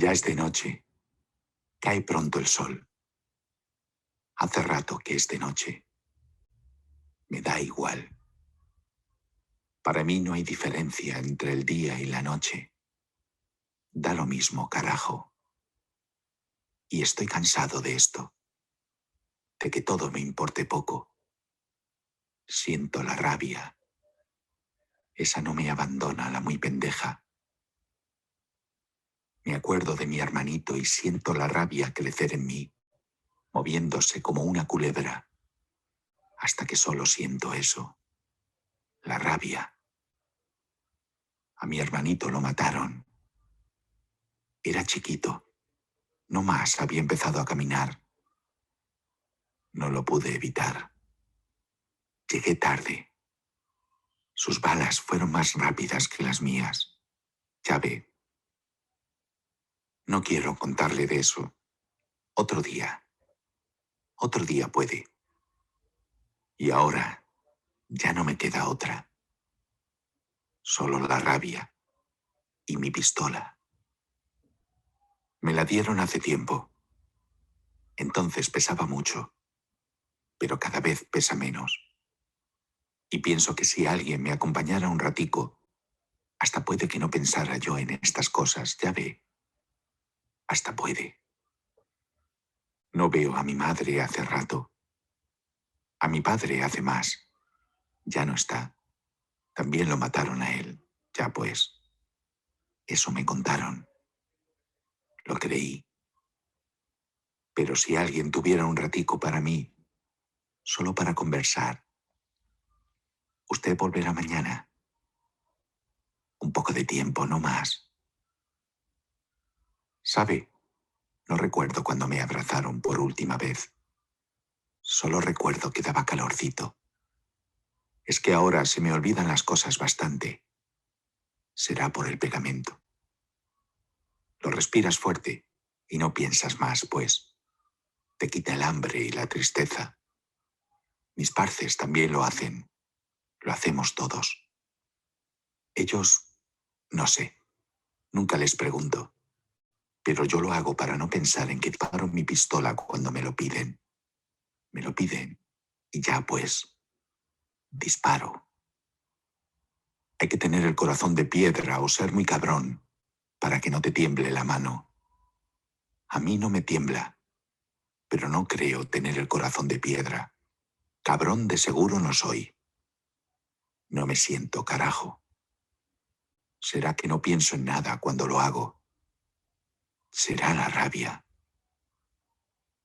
Ya es de noche. Cae pronto el sol. Hace rato que es de noche. Me da igual. Para mí no hay diferencia entre el día y la noche. Da lo mismo, carajo. Y estoy cansado de esto, de que todo me importe poco. Siento la rabia. Esa no me abandona, la muy pendeja. Me acuerdo de mi hermanito y siento la rabia crecer en mí, moviéndose como una culebra, hasta que solo siento eso, la rabia. A mi hermanito lo mataron. Era chiquito. No más había empezado a caminar. No lo pude evitar. Llegué tarde. Sus balas fueron más rápidas que las mías. Ya ve. No quiero contarle de eso. Otro día. Otro día puede. Y ahora ya no me queda otra. Solo la rabia y mi pistola. Me la dieron hace tiempo. Entonces pesaba mucho, pero cada vez pesa menos. Y pienso que si alguien me acompañara un ratico, hasta puede que no pensara yo en estas cosas, ya ve. Hasta puede. No veo a mi madre hace rato. A mi padre hace más. Ya no está. También lo mataron a él. Ya pues. Eso me contaron. Lo creí. Pero si alguien tuviera un ratico para mí, solo para conversar. Usted volverá mañana. Un poco de tiempo, no más. ¿Sabe? No recuerdo cuando me abrazaron por última vez. Solo recuerdo que daba calorcito. Es que ahora se me olvidan las cosas bastante. Será por el pegamento. Lo respiras fuerte y no piensas más, pues. Te quita el hambre y la tristeza. Mis parces también lo hacen. Lo hacemos todos. Ellos, no sé. Nunca les pregunto. Pero yo lo hago para no pensar en que disparo mi pistola cuando me lo piden. Me lo piden. Y ya pues, disparo. Hay que tener el corazón de piedra o ser muy cabrón para que no te tiemble la mano. A mí no me tiembla, pero no creo tener el corazón de piedra. Cabrón de seguro no soy. No me siento, carajo. ¿Será que no pienso en nada cuando lo hago? ¿Será la rabia?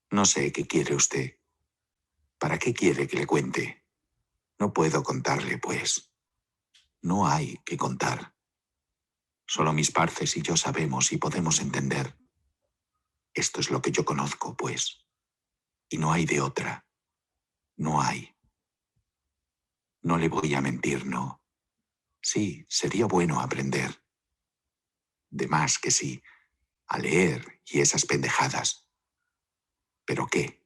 No sé qué quiere usted. ¿Para qué quiere que le cuente? No puedo contarle, pues. No hay que contar. Solo mis parces y yo sabemos y podemos entender. Esto es lo que yo conozco, pues. Y no hay de otra. No hay. No le voy a mentir, no. Sí, sería bueno aprender. De más que sí, a leer y esas pendejadas. ¿Pero qué?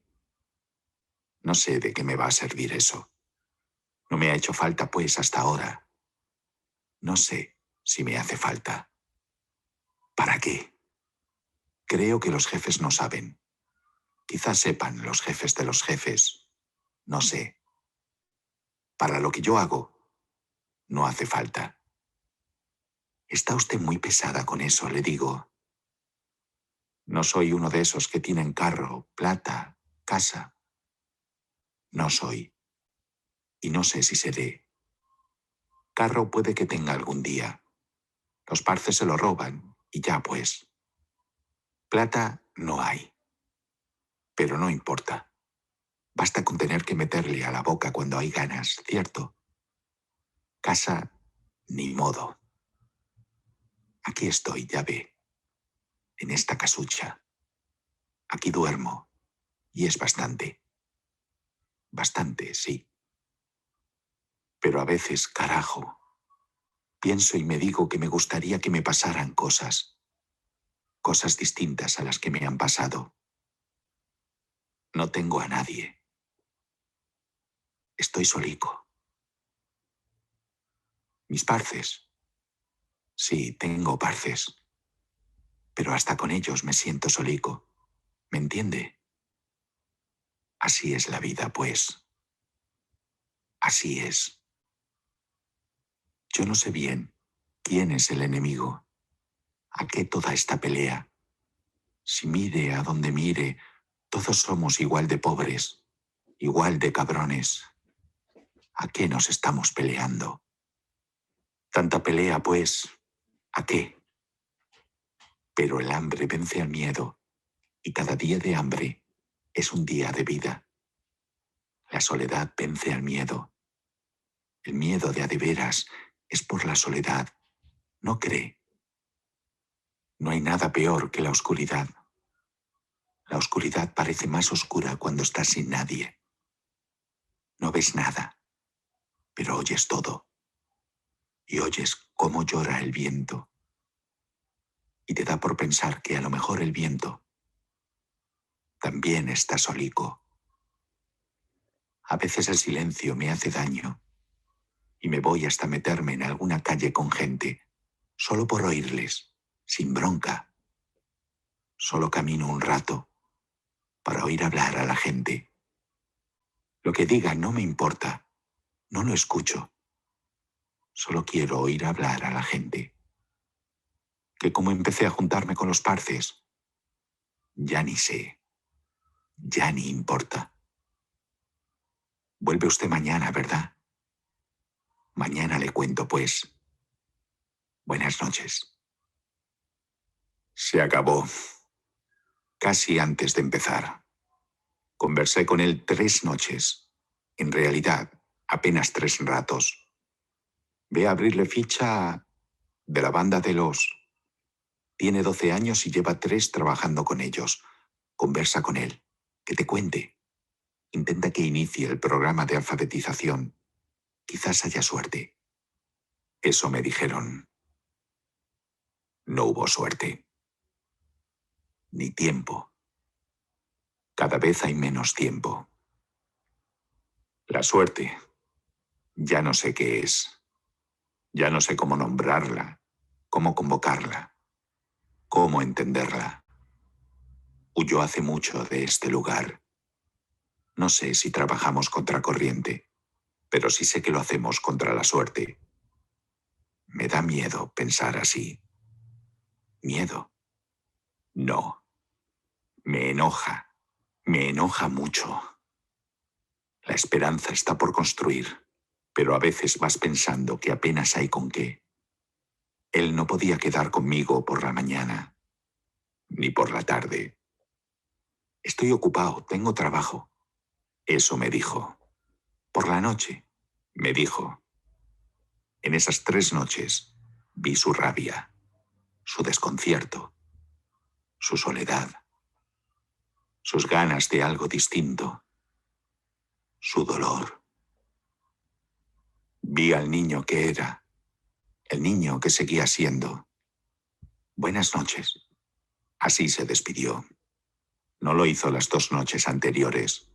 No sé de qué me va a servir eso. No me ha hecho falta, pues, hasta ahora. No sé si me hace falta. ¿Para qué? Creo que los jefes no saben. Quizás sepan los jefes de los jefes. No sé. Para lo que yo hago, no hace falta. Está usted muy pesada con eso, le digo. No soy uno de esos que tienen carro, plata, casa. No soy. Y no sé si seré. Carro puede que tenga algún día. Los parces se lo roban, y ya pues. Plata no hay. Pero no importa. Basta con tener que meterle a la boca cuando hay ganas, ¿cierto? Casa, ni modo. Aquí estoy, ya ve. En esta casucha. Aquí duermo. Y es bastante. Bastante, sí. Pero a veces, carajo, pienso y me digo que me gustaría que me pasaran cosas. Cosas distintas a las que me han pasado. No tengo a nadie. Estoy solico. Mis parces. Sí, tengo parces. pero hasta con ellos me siento solico. ¿Me entiende? Así es la vida, pues. Así es. Yo no sé bien quién es el enemigo. ¿A qué toda esta pelea? Si mire a donde mire, todos somos igual de pobres, igual de cabrones. ¿A qué nos estamos peleando? Tanta pelea, pues, ¿a qué? Pero el hambre vence al miedo, y cada día de hambre es un día de vida. La soledad vence al miedo. El miedo de a de veras es por la soledad. ¿No cree? No hay nada peor que la oscuridad. La oscuridad parece más oscura cuando estás sin nadie. No ves nada, pero oyes todo. Y oyes cómo llora el viento. Y te da por pensar que a lo mejor el viento también está solico. A veces el silencio me hace daño y me voy hasta meterme en alguna calle con gente, solo por oírles, sin bronca. Solo camino un rato para oír hablar a la gente. Lo que diga no me importa, no lo escucho. Solo quiero oír hablar a la gente. Que como empecé a juntarme con los parces, ya ni sé, ya ni importa. Vuelve usted mañana, ¿verdad? Mañana le cuento, pues. Buenas noches. Se acabó. Casi antes de empezar. Conversé con él 3 noches. En realidad, apenas 3 ratos. Ve a abrirle ficha de la banda de los... Tiene 12 años y lleva 3 trabajando con ellos. Conversa con él. Que te cuente. Intenta que inicie el programa de alfabetización. Quizás haya suerte. Eso me dijeron. No hubo suerte. Ni tiempo. Cada vez hay menos tiempo. La suerte. Ya no sé qué es. Ya no sé cómo nombrarla, cómo convocarla, cómo entenderla. Huyó hace mucho de este lugar. No sé si trabajamos contra corriente, pero sí sé que lo hacemos contra la suerte. Me da miedo pensar así. ¿Miedo? No. Me enoja. Me enoja mucho. La esperanza está por construir, pero a veces vas pensando que apenas hay con qué. Él no podía quedar conmigo por la mañana, ni por la tarde. Estoy ocupado, tengo trabajo. Eso me dijo. Por la noche, me dijo. En esas 3 noches vi su rabia, su desconcierto, su soledad, sus ganas de algo distinto, su dolor. Vi al niño que era, el niño que seguía siendo. Buenas noches. Así se despidió. No lo hizo las 2 noches anteriores.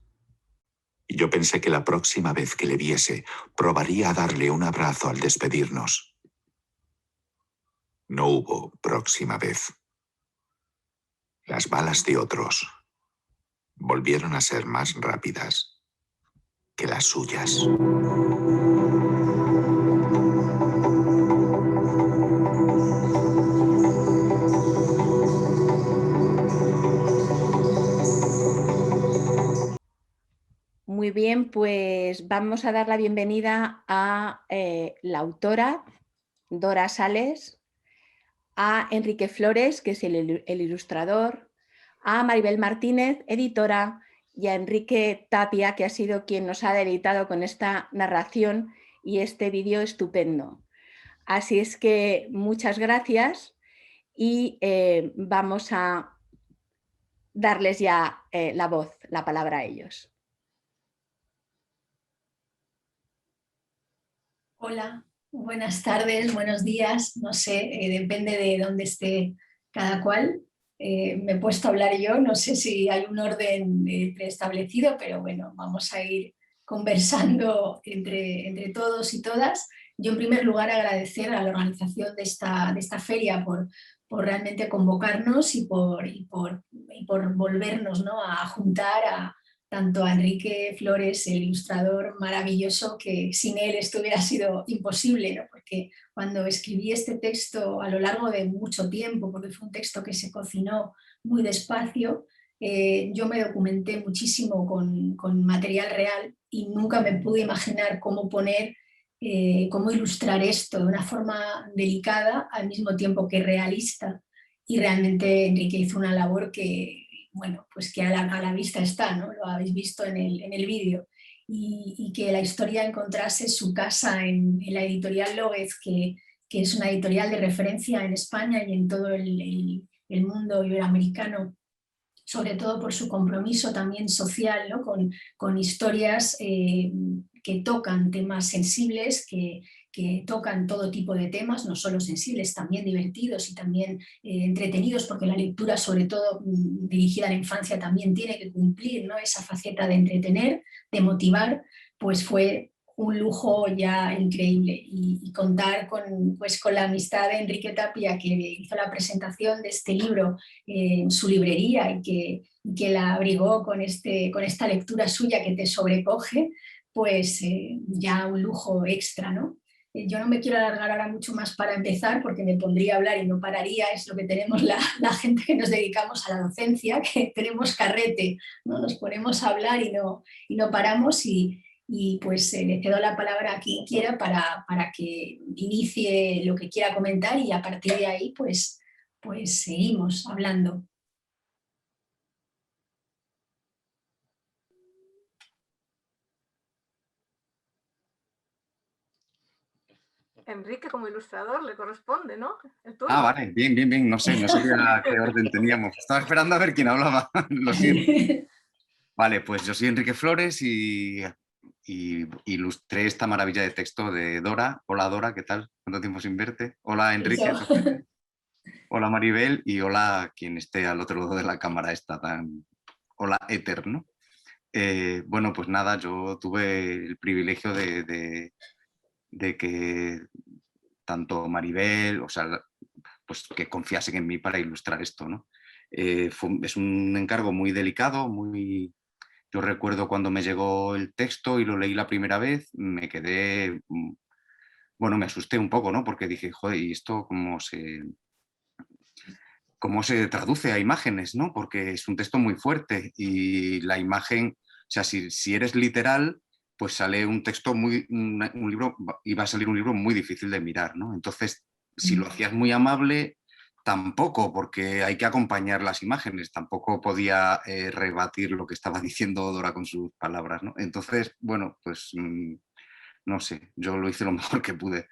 Y yo pensé que la próxima vez que le viese, probaría a darle un abrazo al despedirnos. No hubo próxima vez. Las balas de otros volvieron a ser más rápidas que las suyas. Muy bien, pues vamos a dar la bienvenida a la autora, Dora Sales, a Enrique Flores, que es el ilustrador, a Maribel Martínez, editora, y a Enrique Tapia, que ha sido quien nos ha deleitado con esta narración y este vídeo estupendo. Así es que muchas gracias y vamos a darles ya la voz, la palabra a ellos. Hola, buenas tardes, buenos días, no sé, depende de dónde esté cada cual. Me he puesto a hablar yo, no sé si hay un orden preestablecido, pero bueno, vamos a ir conversando entre todos y todas. Yo en primer lugar agradecer a la organización de esta feria por realmente convocarnos y por volvernos, ¿no?, a juntar tanto a Enrique Flores, el ilustrador maravilloso, que sin él esto hubiera sido imposible, ¿no? Porque cuando escribí este texto a lo largo de mucho tiempo, porque fue un texto que se cocinó muy despacio, yo me documenté muchísimo con material real y nunca me pude imaginar cómo ilustrar esto de una forma delicada al mismo tiempo que realista. Y realmente Enrique hizo una labor que, bueno, pues que a la vista está, ¿no? Lo habéis visto en el vídeo. Y que la historia encontrase su casa en la editorial López, que es una editorial de referencia en España y en todo el mundo iberoamericano, sobre todo por su compromiso también social, ¿no?, con historias que tocan temas sensibles, que tocan todo tipo de temas, no solo sensibles, también divertidos y también entretenidos, porque la lectura, sobre todo dirigida a la infancia, también tiene que cumplir, ¿no?, esa faceta de entretener, de motivar. Pues fue un lujo ya increíble, y contar con la amistad de Enrique Tapia, que hizo la presentación de este libro en su librería y que la abrigó con esta lectura suya que te sobrecoge, pues ya un lujo extra, ¿no? Yo no me quiero alargar ahora mucho más para empezar, porque me pondría a hablar y no pararía. Es lo que tenemos la gente que nos dedicamos a la docencia, que tenemos carrete, ¿no? Nos ponemos a hablar y no paramos, y pues le cedo la palabra a quien quiera para que inicie lo que quiera comentar, y a partir de ahí pues seguimos hablando. Enrique, como ilustrador, le corresponde, ¿no?, el turno. Ah, vale, bien, bien, bien. No sé, no sabía qué orden teníamos. Estaba esperando a ver quién hablaba. Lo siento. Vale, pues yo soy Enrique Flores y ilustré esta maravilla de texto de Dora. Hola Dora, ¿qué tal? ¿Cuánto tiempo sin verte? Hola Enrique. Hola Maribel, y hola quien esté al otro lado de la cámara esta tan... Hola Éter, ¿no? Bueno, pues nada, yo tuve el privilegio de que tanto Maribel, o sea, pues que confiasen en mí para ilustrar esto, ¿no? Es un encargo muy delicado, muy... Yo recuerdo cuando me llegó el texto y lo leí la primera vez, me quedé... Bueno, me asusté un poco, ¿no? Porque dije, joder, ¿y esto cómo se traduce a imágenes, ¿no? Porque es un texto muy fuerte y la imagen, o sea, si eres literal, pues sale un texto un libro, iba a salir un libro muy difícil de mirar, ¿no? Entonces, si lo hacías muy amable, tampoco, porque hay que acompañar las imágenes, tampoco podía rebatir lo que estaba diciendo Dora con sus palabras, ¿no? Entonces, bueno, pues no sé, yo lo hice lo mejor que pude.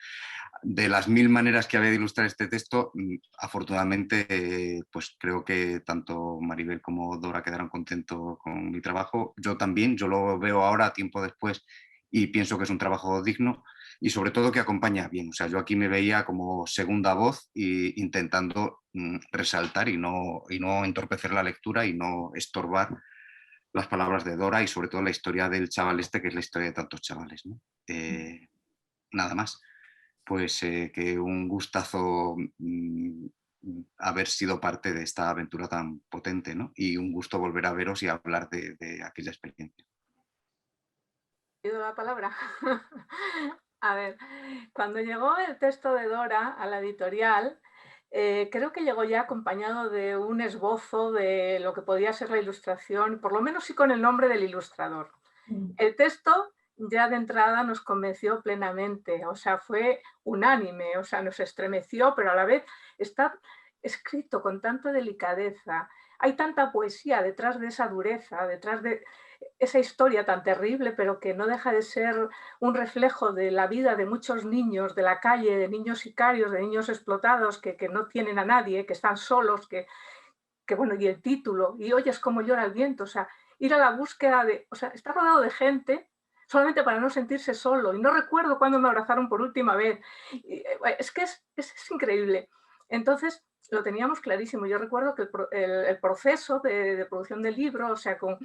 De las 1000 maneras que había de ilustrar este texto, afortunadamente, pues creo que tanto Maribel como Dora quedaron contentos con mi trabajo. Yo también, yo lo veo ahora, tiempo después, y pienso que es un trabajo digno y sobre todo que acompaña bien. O sea, yo aquí me veía como segunda voz intentando resaltar y no entorpecer la lectura y no estorbar las palabras de Dora y sobre todo la historia del chaval este, que es la historia de tantos chavales, ¿no? Nada más. Pues que un gustazo haber sido parte de esta aventura tan potente, ¿no? Y un gusto volver a veros y hablar de aquella experiencia. Pido la palabra. A ver, cuando llegó el texto de Dora a la editorial, creo que llegó ya acompañado de un esbozo de lo que podía ser la ilustración, por lo menos sí con el nombre del ilustrador. El texto ya de entrada nos convenció plenamente, o sea, fue unánime, o sea, nos estremeció, pero a la vez está escrito con tanta delicadeza, hay tanta poesía detrás de esa dureza, detrás de esa historia tan terrible, pero que no deja de ser un reflejo de la vida de muchos niños de la calle, de niños sicarios, de niños explotados, que no tienen a nadie, que están solos, que bueno, y el título, y oyes cómo llora el viento, o sea, ir a la búsqueda de, o sea, está rodeado de gente solamente para no sentirse solo, y no recuerdo cuándo me abrazaron por última vez. Es que es increíble. Entonces, lo teníamos clarísimo. Yo recuerdo que el proceso de producción del libro, o sea, con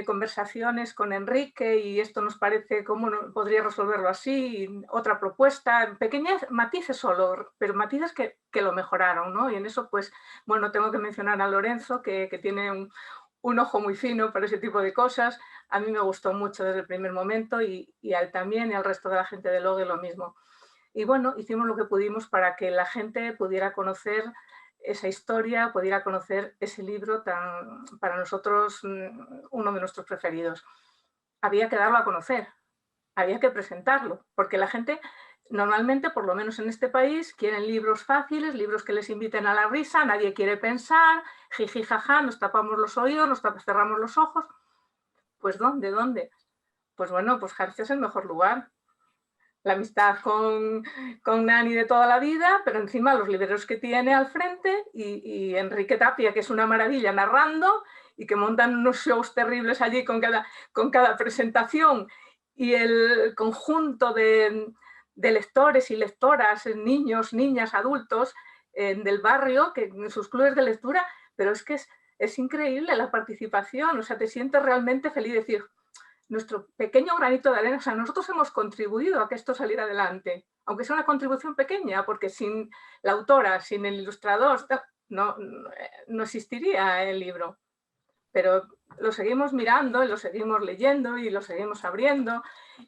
conversaciones con Enrique y esto nos parece cómo podría resolverlo así, otra propuesta, pequeños matices solo, pero matices que lo mejoraron, ¿no? Y en eso, pues, bueno, tengo que mencionar a Lorenzo, que tiene un ojo muy fino para ese tipo de cosas. A mí me gustó mucho desde el primer momento y a él también y al resto de la gente de Logue lo mismo. Y bueno, hicimos lo que pudimos para que la gente pudiera conocer esa historia, pudiera conocer ese libro tan, para nosotros, uno de nuestros preferidos. Había que darlo a conocer, había que presentarlo, porque la gente normalmente, por lo menos en este país, quieren libros fáciles, libros que les inviten a la risa, nadie quiere pensar, jiji, jaja, nos tapamos los oídos, nos cerramos los ojos. Pues ¿dónde? Pues bueno, pues Jarcia es el mejor lugar. La amistad con Nani de toda la vida, pero encima los libreros que tiene al frente y Enrique Tapia, que es una maravilla narrando y que montan unos shows terribles allí con cada presentación, y el conjunto de lectores y lectoras, niños, niñas, adultos del barrio, que en sus clubes de lectura, pero es que es increíble la participación, o sea, te sientes realmente feliz de decir, nuestro pequeño granito de arena, o sea, nosotros hemos contribuido a que esto saliera adelante, aunque sea una contribución pequeña, porque sin la autora, sin el ilustrador, no existiría el libro. Pero lo seguimos mirando, y lo seguimos leyendo, y lo seguimos abriendo,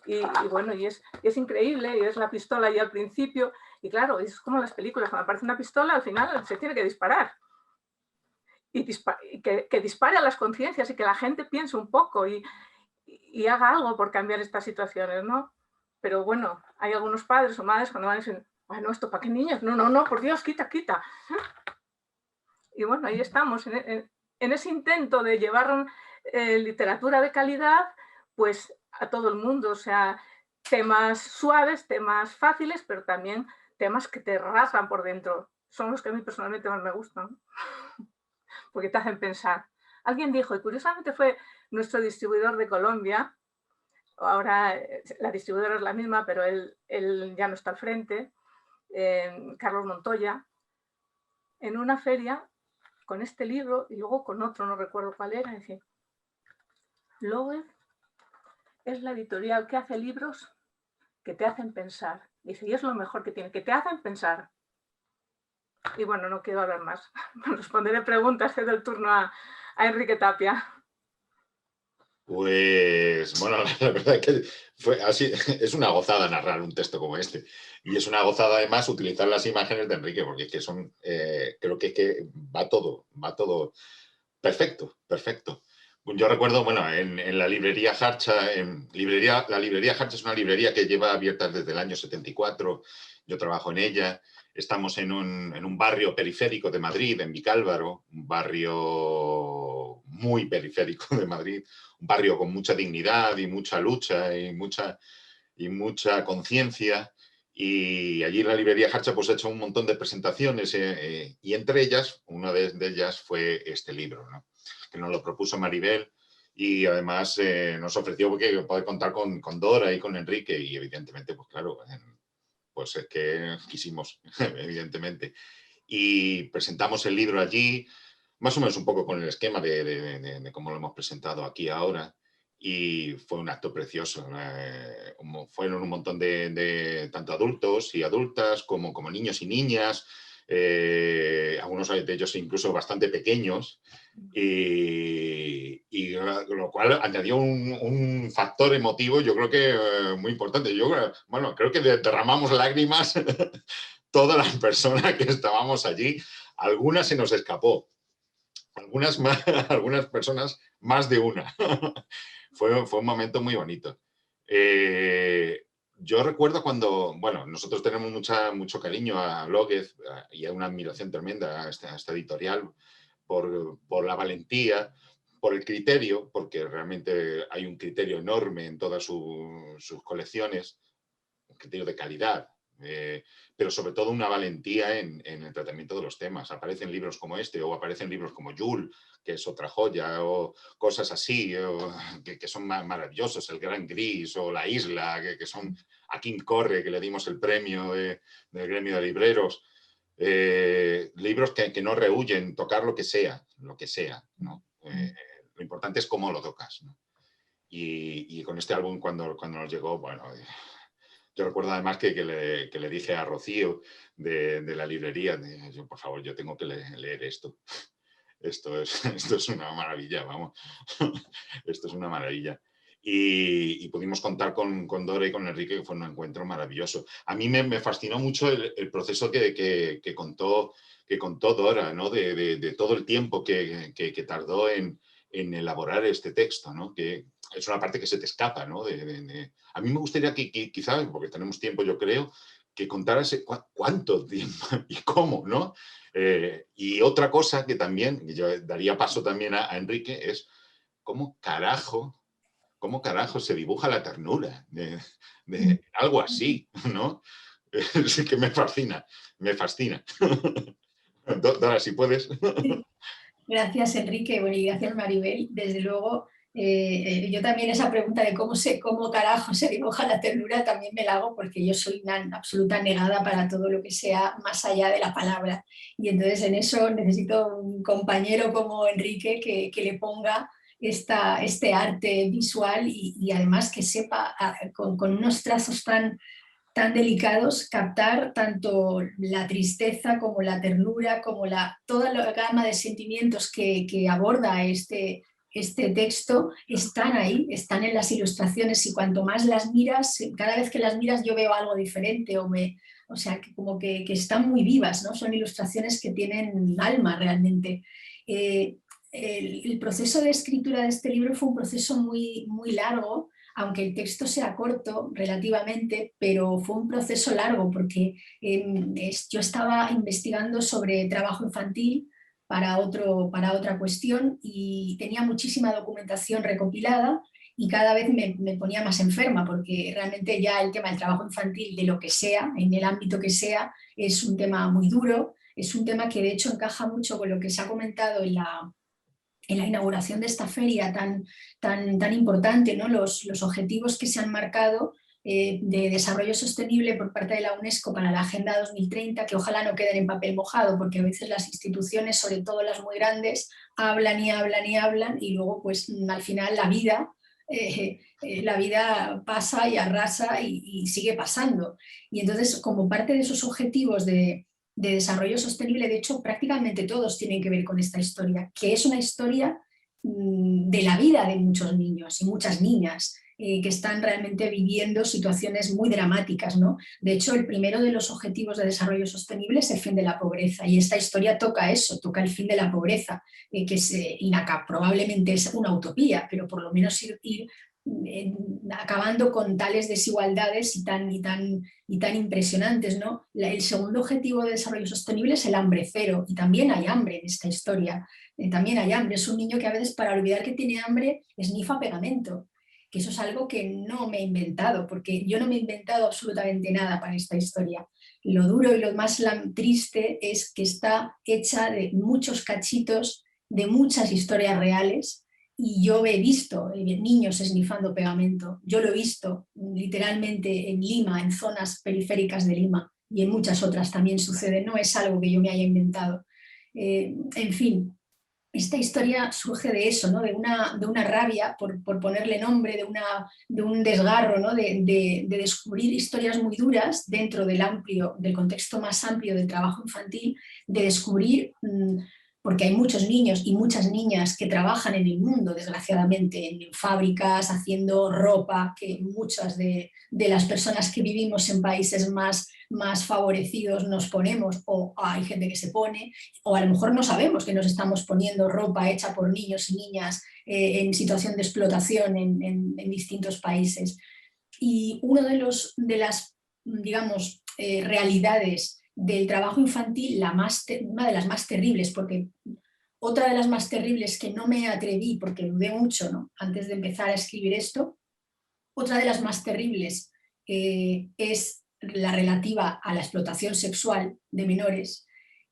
y bueno, y es increíble, y es la pistola ahí al principio, y claro, es como las películas, cuando aparece una pistola, al final se tiene que disparar. Y que dispare a las conciencias y que la gente piense un poco y haga algo por cambiar estas situaciones, ¿no? Pero bueno, hay algunos padres o madres cuando van a decir, bueno, ¿esto para qué niños? No, por Dios, quita. Y bueno, ahí estamos, en ese intento de llevar literatura de calidad, pues a todo el mundo, o sea, temas suaves, temas fáciles, pero también temas que te rasgan por dentro. Son los que a mí personalmente más me gustan, porque te hacen pensar. Alguien dijo, y curiosamente fue nuestro distribuidor de Colombia, ahora la distribuidora es la misma, pero él ya no está al frente, Carlos Montoya, en una feria con este libro y luego con otro, no recuerdo cuál era, decía, Logue es la editorial que hace libros que te hacen pensar. Dice, y es lo mejor que tiene, que te hacen pensar. Y bueno, no quiero hablar más. Responderé preguntas, cedo el turno a Enrique Tapia. Pues bueno, la verdad es que fue así, es una gozada narrar un texto como este. Y es una gozada además utilizar las imágenes de Enrique, porque es que son, creo que va todo perfecto. Yo recuerdo, bueno, en la librería Harcha, la librería Harcha es una librería que lleva abierta desde el año 74, yo trabajo en ella. Estamos en un barrio periférico de Madrid, en Vicálvaro, un barrio muy periférico de Madrid, un barrio con mucha dignidad y mucha lucha y mucha conciencia. Y allí en la librería Harcha pues he hecho un montón de presentaciones y entre ellas, una de ellas fue este libro, ¿no? Que nos lo propuso Maribel y además nos ofreció poder contar con Dora y con Enrique y evidentemente, pues claro, pues es que quisimos, evidentemente. Y presentamos el libro allí, más o menos un poco con el esquema de cómo lo hemos presentado aquí ahora, y fue un acto precioso. Fueron un montón de tanto adultos y adultas como niños y niñas, algunos de ellos incluso bastante pequeños, y lo cual añadió un factor emotivo, yo creo que muy importante. Bueno, creo que derramamos lágrimas todas las personas que estábamos allí. Algunas se nos escapó, algunas personas más de una. Fue un momento muy bonito. Yo recuerdo cuando, bueno, nosotros tenemos mucho cariño a Lóguez y a una admiración tremenda a esta editorial por la valentía, por el criterio, porque realmente hay un criterio enorme en todas sus colecciones, un criterio de calidad, pero sobre todo una valentía en el tratamiento de los temas. Aparecen libros como este o aparecen libros como Jules, que es otra joya, o cosas así, que son maravillosos, El Gran Gris o La Isla, que son a Kim Corre, que le dimos el premio del gremio de libreros. libros que no rehuyen tocar lo que sea, ¿no? Lo importante es cómo lo tocas, ¿no? Y con este álbum, cuando nos llegó, bueno, yo recuerdo además que le dije a Rocío de la librería, por favor, yo tengo que leer esto. Esto es una maravilla, vamos. Esto es una maravilla. Y pudimos contar con Dora y con Enrique, que fue un encuentro maravilloso. A mí me fascinó mucho el proceso que contó Dora, ¿no? De todo el tiempo que tardó en elaborar este texto, ¿no? Que es una parte que se te escapa, ¿no? A mí me gustaría que quizás, porque tenemos tiempo, yo creo, que contaras cuánto tiempo y cómo, ¿no? Y otra cosa que también, yo daría paso también a Enrique, es cómo carajo se dibuja la ternura de algo así, ¿no? Es que me fascina. Dora, si puedes. Gracias, Enrique. Bueno, y gracias, Maribel. Desde luego, yo también esa pregunta de cómo carajo se dibuja la ternura también me la hago, porque yo soy una absoluta negada para todo lo que sea más allá de la palabra. Y entonces en eso necesito un compañero como Enrique que le ponga este arte visual y además que sepa con unos trazos tan delicados captar tanto la tristeza como la ternura, como toda la gama de sentimientos que aborda este texto están ahí, están en las ilustraciones, y cuanto más las miras, cada vez que las miras yo veo algo diferente, o sea, que como que están muy vivas, ¿no? Son ilustraciones que tienen alma realmente. El proceso de escritura de este libro fue un proceso muy, muy largo, aunque el texto sea corto relativamente, pero fue un proceso largo porque yo estaba investigando sobre trabajo infantil para otra cuestión y tenía muchísima documentación recopilada y cada vez me ponía más enferma, porque realmente ya el tema del trabajo infantil, de lo que sea, en el ámbito que sea, es un tema muy duro, es un tema que de hecho encaja mucho con lo que se ha comentado en la inauguración de esta feria tan importante, ¿no? Los objetivos que se han marcado de desarrollo sostenible por parte de la UNESCO para la Agenda 2030, que ojalá no queden en papel mojado, porque a veces las instituciones, sobre todo las muy grandes, hablan y hablan y hablan, y luego pues al final la vida pasa y arrasa y sigue pasando. Y entonces, como parte de esos objetivos de desarrollo sostenible, de hecho prácticamente todos tienen que ver con esta historia, que es una historia de la vida de muchos niños y muchas niñas que están realmente viviendo situaciones muy dramáticas, ¿no? De hecho, el primero de los objetivos de desarrollo sostenible es el fin de la pobreza, y esta historia toca eso, toca el fin de la pobreza, que es probablemente es una utopía, pero por lo menos ir acabando con tales desigualdades y tan impresionantes, ¿no? El segundo objetivo de desarrollo sostenible es el hambre cero, y también hay hambre en esta historia, también hay hambre. Es un niño que a veces, para olvidar que tiene hambre, esnifa pegamento, que eso es algo que no me he inventado, porque yo no me he inventado absolutamente nada para esta historia. Lo duro y lo más triste es que está hecha de muchos cachitos de muchas historias reales. Y yo he visto niños esnifando pegamento, yo lo he visto literalmente en Lima, en zonas periféricas de Lima, y en muchas otras también sucede, no es algo que yo me haya inventado. En fin, esta historia surge de eso, ¿no? de una rabia, por ponerle nombre, de un desgarro, ¿no? de descubrir historias muy duras dentro del contexto más amplio del trabajo infantil, de descubrir... porque hay muchos niños y muchas niñas que trabajan en el mundo, desgraciadamente, en fábricas, haciendo ropa, que muchas de las personas que vivimos en países más favorecidos nos ponemos, o hay gente que se pone, o a lo mejor no sabemos que nos estamos poniendo ropa hecha por niños y niñas en situación de explotación en distintos países. Y una de las, digamos, realidades del trabajo infantil, una de las más terribles, porque otra de las más terribles que no me atreví, porque dudé mucho, ¿no? Antes de empezar a escribir esto, otra de las más terribles es la relativa a la explotación sexual de menores,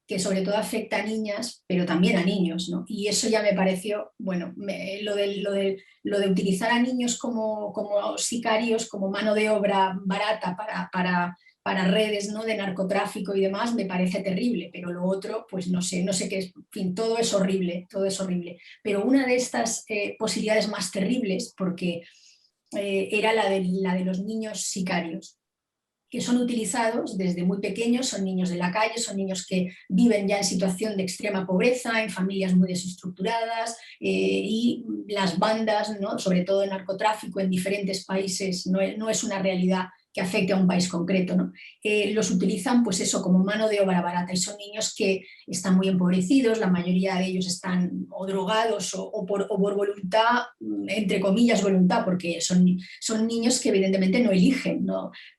que sobre todo afecta a niñas, pero también a niños, ¿no? Y eso ya me pareció, bueno, lo de utilizar a niños como sicarios, como mano de obra barata para para redes, ¿no?, de narcotráfico y demás, me parece terrible, pero lo otro, pues no sé qué es, en fin, todo es horrible, pero una de estas posibilidades más terribles, porque era la de los niños sicarios, que son utilizados desde muy pequeños, son niños de la calle, son niños que viven ya en situación de extrema pobreza, en familias muy desestructuradas, y las bandas, ¿no?, sobre todo el narcotráfico en diferentes países, no es una realidad que afecte a un país concreto, ¿no? Los utilizan, pues eso, como mano de obra barata, y son niños que están muy empobrecidos, la mayoría de ellos están o drogados o por voluntad, entre comillas voluntad, porque son niños que evidentemente no eligen,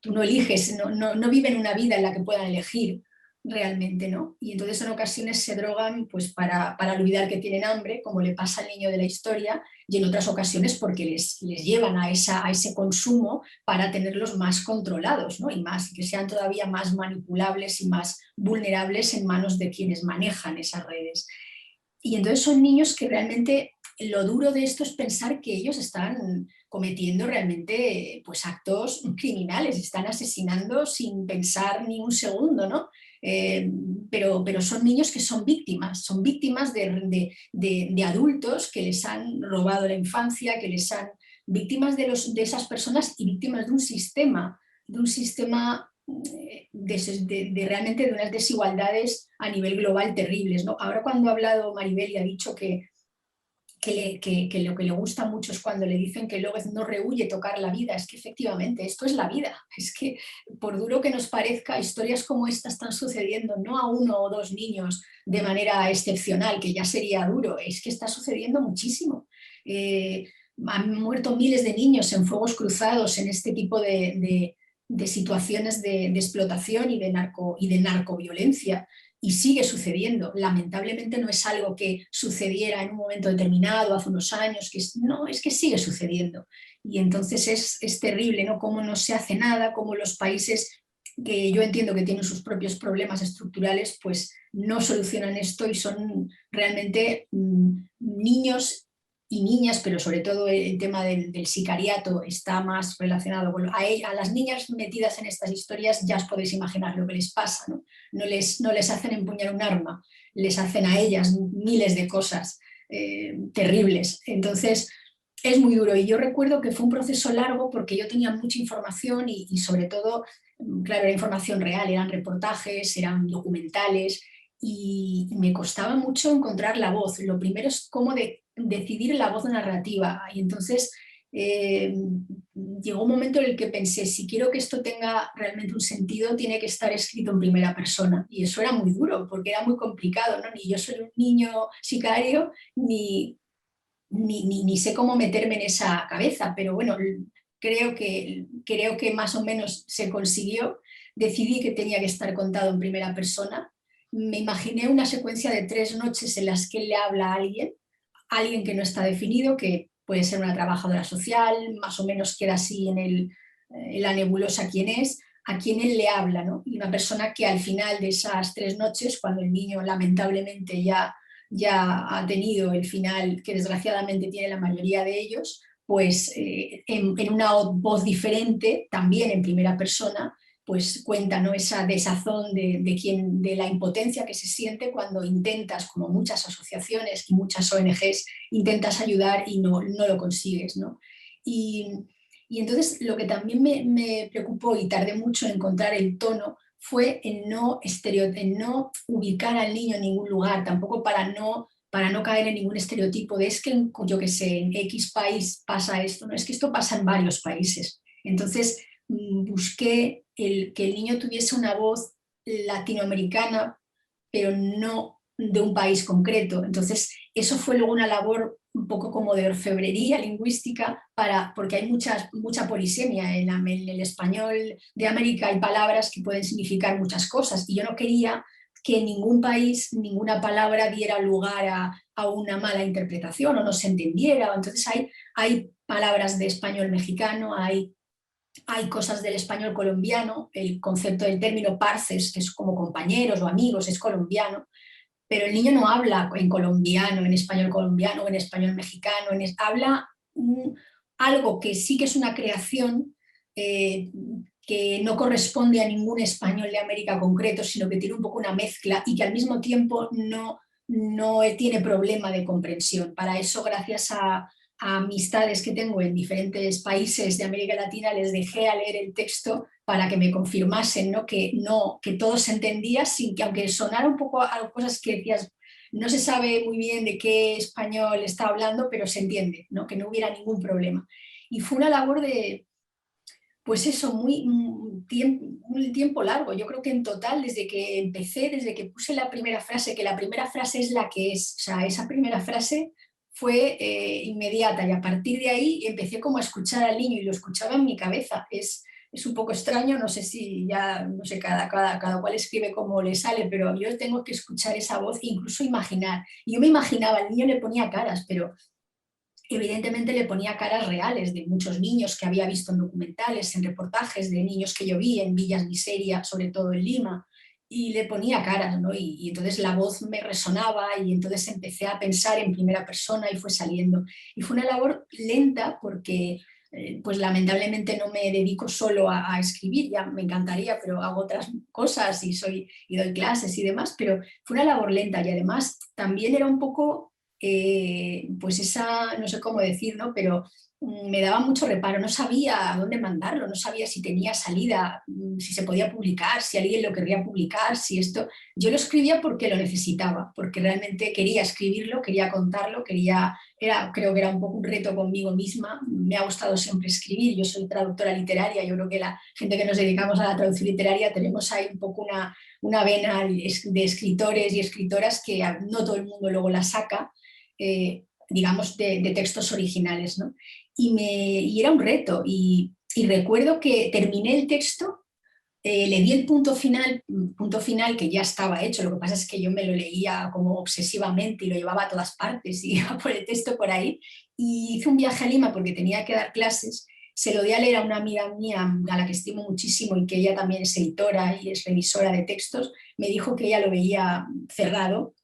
tú no eliges, no viven una vida en la que puedan elegir realmente, ¿no? Y entonces en ocasiones se drogan pues para olvidar que tienen hambre, como le pasa al niño de la historia, y en otras ocasiones porque les llevan a ese consumo para tenerlos más controlados, ¿no? Y que sean todavía más manipulables y más vulnerables en manos de quienes manejan esas redes. Y entonces son niños que realmente, lo duro de esto es pensar que ellos están cometiendo realmente pues actos criminales, están asesinando sin pensar ni un segundo, ¿no? Pero son niños que son víctimas de adultos que les han robado la infancia, víctimas de esas personas y víctimas de un sistema realmente de unas desigualdades a nivel global terribles, ¿no? Ahora cuando ha hablado Maribel y ha dicho que lo que le gusta mucho es cuando le dicen que López no rehúye tocar la vida, es que efectivamente esto es la vida, es que por duro que nos parezca, historias como esta están sucediendo no a 1 o 2 niños de manera excepcional, que ya sería duro, es que está sucediendo muchísimo. Han muerto miles de niños en fuegos cruzados en este tipo de situaciones de explotación y de narcoviolencia. Y sigue sucediendo. Lamentablemente no es algo que sucediera en un momento determinado, hace unos años, no, es que sigue sucediendo. Y entonces es terrible, ¿no?, cómo no se hace nada, cómo los países que yo entiendo que tienen sus propios problemas estructurales, pues no solucionan esto y son realmente niños y niñas, pero sobre todo el tema del sicariato está más relacionado con a las niñas metidas en estas historias, ya os podéis imaginar lo que les pasa, ¿no? No les hacen empuñar un arma, les hacen a ellas miles de cosas terribles. Entonces es muy duro y yo recuerdo que fue un proceso largo porque yo tenía mucha información y sobre todo, claro, era información real, eran reportajes, eran documentales y me costaba mucho encontrar la voz. Lo primero es cómo decidir la voz narrativa y entonces llegó un momento en el que pensé, si quiero que esto tenga realmente un sentido, tiene que estar escrito en primera persona. Y eso era muy duro, porque era muy complicado, ¿no? Ni yo soy un niño sicario, ni sé cómo meterme en esa cabeza, pero bueno, creo que más o menos se consiguió. Decidí que tenía que estar contado en primera persona. Me imaginé una secuencia de 3 noches en las que él le habla a alguien que no está definido, que puede ser una trabajadora social, más o menos queda así en la nebulosa quién es, a quien él le habla, ¿no? Y una persona que al final de esas 3 noches, cuando el niño lamentablemente ya ha tenido el final que desgraciadamente tiene la mayoría de ellos, pues en una voz diferente, también en primera persona, pues cuenta, ¿no?, esa desazón de la impotencia que se siente cuando intentas, como muchas asociaciones y muchas ONGs, intentas ayudar y no lo consigues, ¿no? Y entonces lo que también me preocupó y tardé mucho en encontrar el tono fue en no ubicar al niño en ningún lugar, tampoco para no caer en ningún estereotipo de es que, yo que sé, en X país pasa esto, no, es que esto pasa en varios países. Entonces busqué que el niño tuviese una voz latinoamericana, pero no de un país concreto. Entonces eso fue luego una labor un poco como de orfebrería lingüística, porque hay mucha polisemia en el español de América, hay palabras que pueden significar muchas cosas y yo no quería que en ningún país ninguna palabra diera lugar a una mala interpretación o no se entendiera. Entonces hay palabras de español mexicano, hay cosas del español colombiano, el concepto del término parces, que es como compañeros o amigos, es colombiano, pero el niño no habla en colombiano, en español colombiano, en español mexicano, habla algo que sí que es una creación que que no corresponde a ningún español de América concreto, sino que tiene un poco una mezcla y que al mismo tiempo no tiene problema de comprensión. Para eso, gracias a amistades que tengo en diferentes países de América Latina, les dejé a leer el texto para que me confirmasen, ¿no? Que todo se entendía, sin que, aunque sonara un poco a cosas que decías, no se sabe muy bien de qué español está hablando, pero se entiende, ¿no? Que no hubiera ningún problema. Y fue una labor de, pues eso, un tiempo largo. Yo creo que en total, desde que empecé, desde que puse la primera frase, que la primera frase es la que es, o sea, esa primera frase fue inmediata, y a partir de ahí empecé como a escuchar al niño y lo escuchaba en mi cabeza. Es un poco extraño, no sé si ya, no sé, cada cual escribe como le sale, pero yo tengo que escuchar esa voz e incluso imaginar. Y yo me imaginaba, el niño le ponía caras, pero evidentemente le ponía caras reales de muchos niños que había visto en documentales, en reportajes de niños que yo vi en Villas Miseria, sobre todo en Lima, y le ponía caras, ¿no? Y entonces la voz me resonaba y entonces empecé a pensar en primera persona y fue saliendo. Y fue una labor lenta porque pues lamentablemente no me dedico solo a escribir, ya me encantaría, pero hago otras cosas y doy clases y demás, pero fue una labor lenta y además también era un poco pues esa, no sé cómo decir, ¿no? Pero me daba mucho reparo, no sabía a dónde mandarlo, no sabía si tenía salida, si se podía publicar, si alguien lo querría publicar, si esto... Yo lo escribía porque lo necesitaba, porque realmente quería escribirlo, quería contarlo, creo que era un poco un reto conmigo misma. Me ha gustado siempre escribir, yo soy traductora literaria, yo creo que la gente que nos dedicamos a la traducción literaria tenemos ahí un poco una vena de escritores y escritoras que no todo el mundo luego la saca, digamos, de textos originales, ¿no? Y era un reto, y recuerdo que terminé el texto, le di el punto final que ya estaba hecho, lo que pasa es que yo me lo leía como obsesivamente y lo llevaba a todas partes y iba por el texto por ahí, y hice un viaje a Lima porque tenía que dar clases, se lo di a leer a una amiga mía a la que estimo muchísimo y que ella también es editora y es revisora de textos, me dijo que ella lo veía cerrado.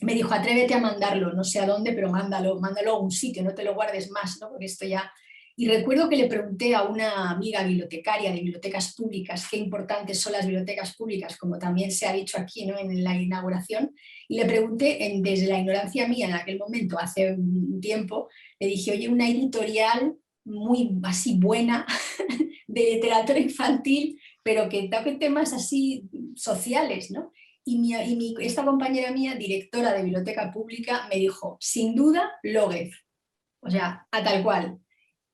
Me dijo, atrévete a mandarlo, no sé a dónde, pero mándalo a un sitio, no te lo guardes más, ¿no? Porque esto ya... Y recuerdo que le pregunté a una amiga bibliotecaria de bibliotecas públicas qué importantes son las bibliotecas públicas, como también se ha dicho aquí, ¿no? En la inauguración, y le pregunté, desde la ignorancia mía en aquel momento, hace un tiempo, le dije, oye, una editorial muy así buena de literatura infantil, pero que toque temas así sociales, ¿no? Y esta compañera mía, directora de biblioteca pública, me dijo, sin duda, Lóguez, o sea, a tal cual.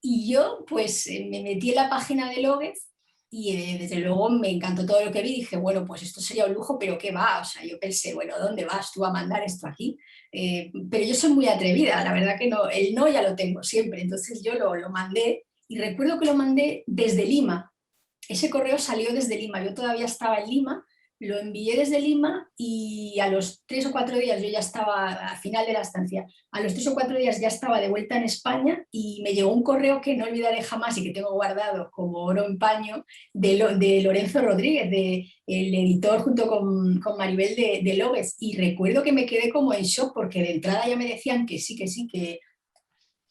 Y yo pues me metí en la página de Lóguez y desde luego me encantó todo lo que vi. Dije, bueno, pues esto sería un lujo, pero ¿qué va? O sea, yo pensé, bueno, ¿dónde vas tú a mandar esto aquí? Pero yo soy muy atrevida, la verdad que no, el no ya lo tengo siempre. Entonces yo lo mandé y recuerdo que lo mandé desde Lima. Ese correo salió desde Lima, yo todavía estaba en Lima, lo envié desde Lima y a los 3 o 4 días yo ya estaba, al final de la estancia, a los 3 o 4 días ya estaba de vuelta en España y me llegó un correo que no olvidaré jamás y que tengo guardado como oro en paño de Lorenzo Rodríguez, el editor junto con Maribel de Lóguez, y recuerdo que me quedé como en shock porque de entrada ya me decían que sí,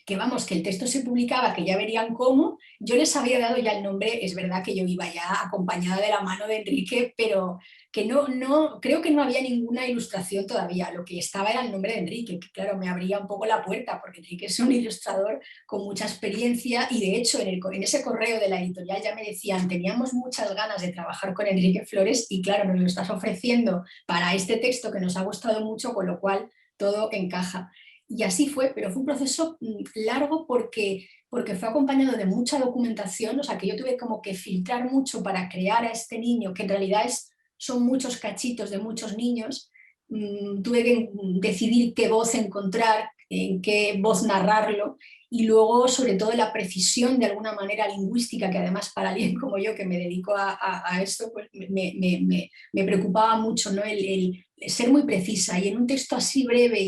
que vamos, que el texto se publicaba, que ya verían cómo. Yo les había dado ya el nombre, es verdad que yo iba ya acompañada de la mano de Enrique, pero que no creo que no había ninguna ilustración todavía, lo que estaba era el nombre de Enrique, que claro, me abría un poco la puerta, porque Enrique es un ilustrador con mucha experiencia y de hecho en ese correo de la editorial ya me decían, teníamos muchas ganas de trabajar con Enrique Flores y claro, nos lo estás ofreciendo para este texto que nos ha gustado mucho, con lo cual todo encaja. Y así fue, pero fue un proceso largo porque fue acompañado de mucha documentación, o sea que yo tuve como que filtrar mucho para crear a este niño, que en realidad son muchos cachitos de muchos niños. Tuve que decidir qué voz encontrar, en qué voz narrarlo, y luego sobre todo la precisión de alguna manera lingüística, que además para alguien como yo que me dedico a esto, pues me preocupaba mucho, ¿no? El ser muy precisa, y en un texto así breve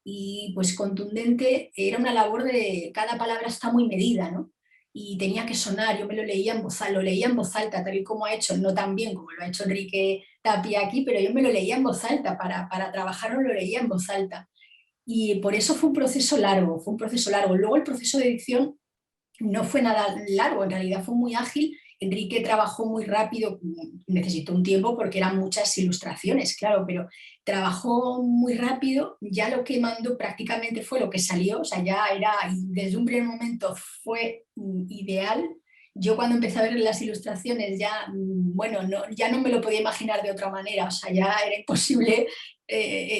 y pues contundente, era una labor de cada palabra está muy medida, ¿no? Y tenía que sonar, yo me lo leía en voz alta, tal y como ha hecho, no tan bien como lo ha hecho Enrique Tapia aquí, pero yo me lo leía en voz alta, para trabajarlo lo leía en voz alta. Y por eso fue un proceso largo. Luego el proceso de edición no fue nada largo, en realidad fue muy ágil, Enrique trabajó muy rápido, necesitó un tiempo porque eran muchas ilustraciones, claro, pero trabajó muy rápido, ya lo que mandó prácticamente fue lo que salió, o sea, ya era, desde un primer momento fue ideal. Yo cuando empecé a ver las ilustraciones ya, bueno, ya no me lo podía imaginar de otra manera, o sea, ya era imposible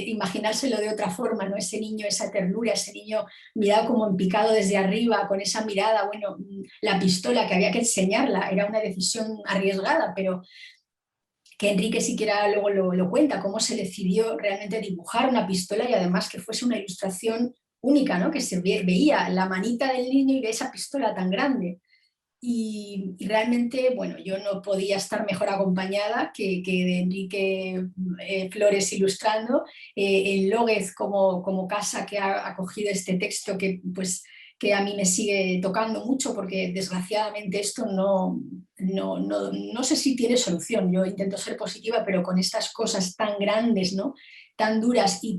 imaginárselo de otra forma, ¿no? Ese niño, esa ternura, ese niño mirado como en picado desde arriba, con esa mirada, bueno, la pistola que había que enseñarla, era una decisión arriesgada, pero que Enrique siquiera luego lo cuenta, cómo se decidió realmente dibujar una pistola y además que fuese una ilustración única, ¿no? Que se veía la manita del niño y de esa pistola tan grande. Y realmente, bueno, yo no podía estar mejor acompañada que de Enrique Flores ilustrando, en Lóguez como casa que ha acogido este texto que a mí me sigue tocando mucho porque desgraciadamente esto no sé si tiene solución. Yo intento ser positiva, pero con estas cosas tan grandes, ¿no? Tan duras y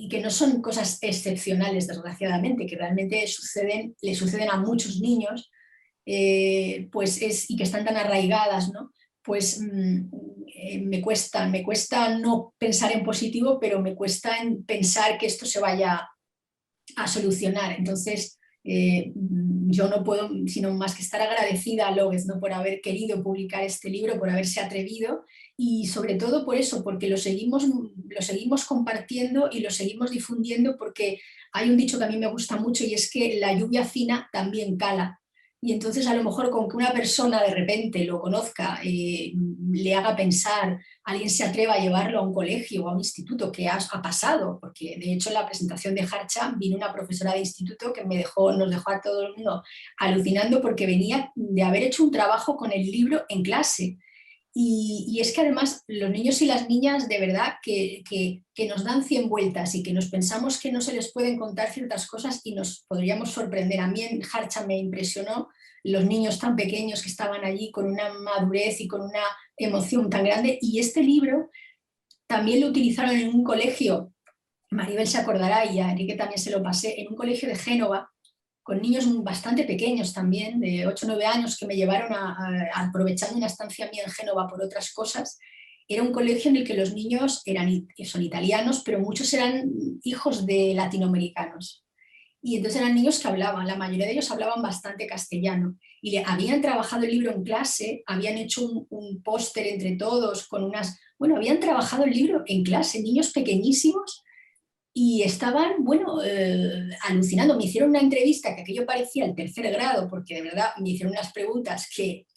que no son cosas excepcionales, desgraciadamente, que realmente le suceden a muchos niños, y que están tan arraigadas, ¿no? Pues me cuesta no pensar en positivo, pero me cuesta en pensar que esto se vaya a solucionar. Entonces, yo no puedo sino más que estar agradecida a Lóguez, ¿no? Por haber querido publicar este libro, por haberse atrevido y sobre todo por eso, porque lo seguimos compartiendo y lo seguimos difundiendo, porque hay un dicho que a mí me gusta mucho y es que la lluvia fina también cala. Y entonces a lo mejor con que una persona de repente lo conozca, le haga pensar, alguien se atreva a llevarlo a un colegio o a un instituto, que ha pasado, porque de hecho en la presentación de Harcha vino una profesora de instituto que nos dejó a todo el mundo alucinando porque venía de haber hecho un trabajo con el libro en clase. Y es que además los niños y las niñas de verdad que nos dan 100 vueltas y que nos pensamos que no se les pueden contar ciertas cosas y nos podríamos sorprender. A mí en Harcha me impresionó los niños tan pequeños que estaban allí con una madurez y con una emoción tan grande. Y este libro también lo utilizaron en un colegio, Maribel se acordará y a Enrique también se lo pasé, en un colegio de Génova, con niños bastante pequeños también, de 8 o 9 años, que me llevaron aprovechando una estancia mía en Génova por otras cosas. Era un colegio en el que los niños son italianos, pero muchos eran hijos de latinoamericanos. Y entonces eran niños que hablaban, la mayoría de ellos hablaban bastante castellano. Y habían trabajado el libro en clase, habían hecho un póster entre todos con habían trabajado el libro en clase, niños pequeñísimos, y estaban, alucinando. Me hicieron una entrevista que aquello parecía el tercer grado, porque de verdad me hicieron unas preguntas que